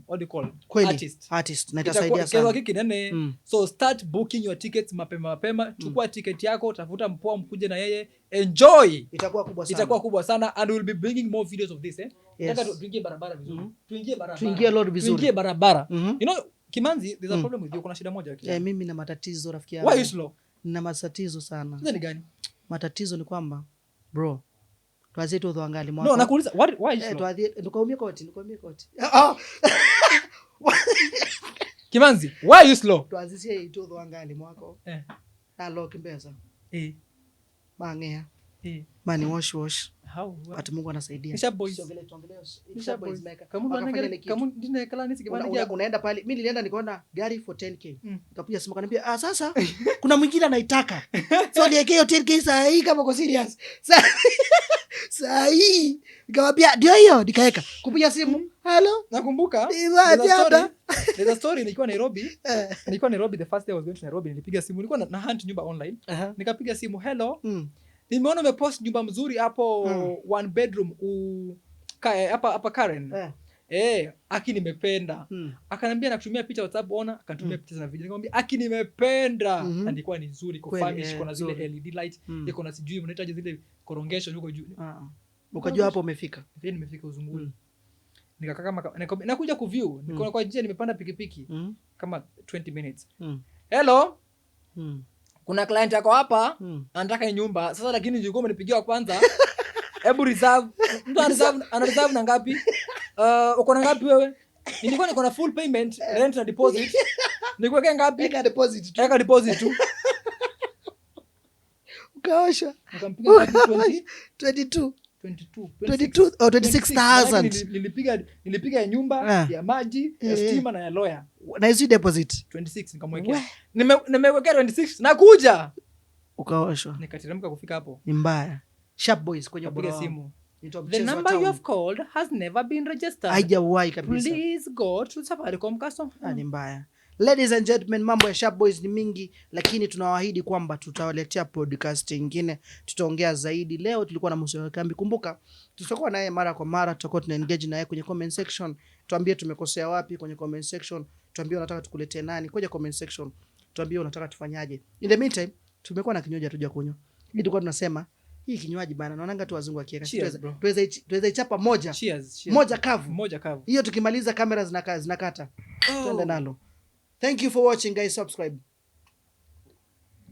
what do you call artists. Na itasaidia sana. So start booking your tickets mapema. Chukua ticket yako, tafuta mpoa, mkuje na yeye. Enjoy. Itakuwa kubwa sana and we will be bringing more videos of this. Nataka tuingie barabara vizuri. Tuingie barabara. You know Kimanzi, there's a problem with you. Kuna shida moja yake. Mimi na matatizo rafiki yangu. Why you slow? Nina matatizo sana. Nini gani? Matatizo ni kwamba bro, tuanzie tu dhoangali mwako. No, nakuuliza why you slow? Tuanzie nikaumia koti. Kimanzi, why you slow? Tuanzie tu dhoangali mwako. Nalo kimbeza. Mangea. Mani wash. How? Ati Mungu anasaidia. Nisha boys. Unaenda pale. Mimi nilienda nikaona gari for 10k. Nikapiga simu kaniambia, sasa kuna mwingine anaitaka. So niweke hiyo 10k saa hii kama uko serious. Saa hii nikamwambia ndio hiyo, nikaeka. Kupiga simu. Hello? Nakumbuka. There's a story nilikuwa Nairobi. The first day I was going to Nairobi, nilipiga simu. Nilikuwa na hunt nyumba online. Nikapiga simu, hello. Nimeona umepost nyumba mzuri hapo, 1 bedroom hapa Karen. Aki nimependa. Akaniambia nakutumia picha WhatsApp, ona, akanitumia picha na video. Nikamwambia aki nimependa. Na ilikuwa ni nzuri, kwa furnish, iko na zile LED light, iko na sijui mnaitaje zile corrugation huko juu. Ukajua hapo umefika. Nimefika Uzunguni. Nikakaa kama nakuja kuview. Niko kwa njia, nimepanda pikipiki kama 20 minutes. Hello. Kuna client yako hapa, anataka nyumba. Sasa lakini nilikuwa umenipigia kwanza. Hebu reserve. Mtu ana reserve na ngapi? Uko na ngapi wewe? Nilikuwa niko na full payment, rent na deposit. Nikuweke ngapi? Eka deposit tu. Ukaosha. Nikampiga ngapi? 22 or 26,000. Nilipiga nyumba ya maji, ya stima na ya lawyer. Na hizo deposit 26 nikamwekea. Nimewekea 26 nakuja. Ukaoshwa. Nikateremka kufika hapo. Ni mbaya. Sharp boys kwenye piga simu. The number you have called has never been registered. Haijawahi kabisa. Please go to Safaricom customer. Ni mbaya. Ladies and gentlemen, mambo ya Sharp Boys ni mingi, lakini tunawaahidi kwamba tutawaletea podcast nyingine, tutaongea zaidi. Leo tulikuwa na Mosho Kambi. Kumbuka, tutakuwa naye mara kwa mara, tutakuwa tuna engage naye kwenye comment section. Tuambie tumekosea wapi kwenye comment section. Tuambie unataka tukuletee nani kwenye comment section. Tuambie unataka tufanyaje. In the meantime, tumekuwa na kinywaji hatuja kunywa. Hii tulikuwa tunasema hii kinywaji bana, naonanga tu wazungu wakieka. Tuweza ichapa moja. Cheers. Moja kavu. Hiyo tukimaliza kamera zinakata. Twende nalo. Thank you for watching guys. Subscribe.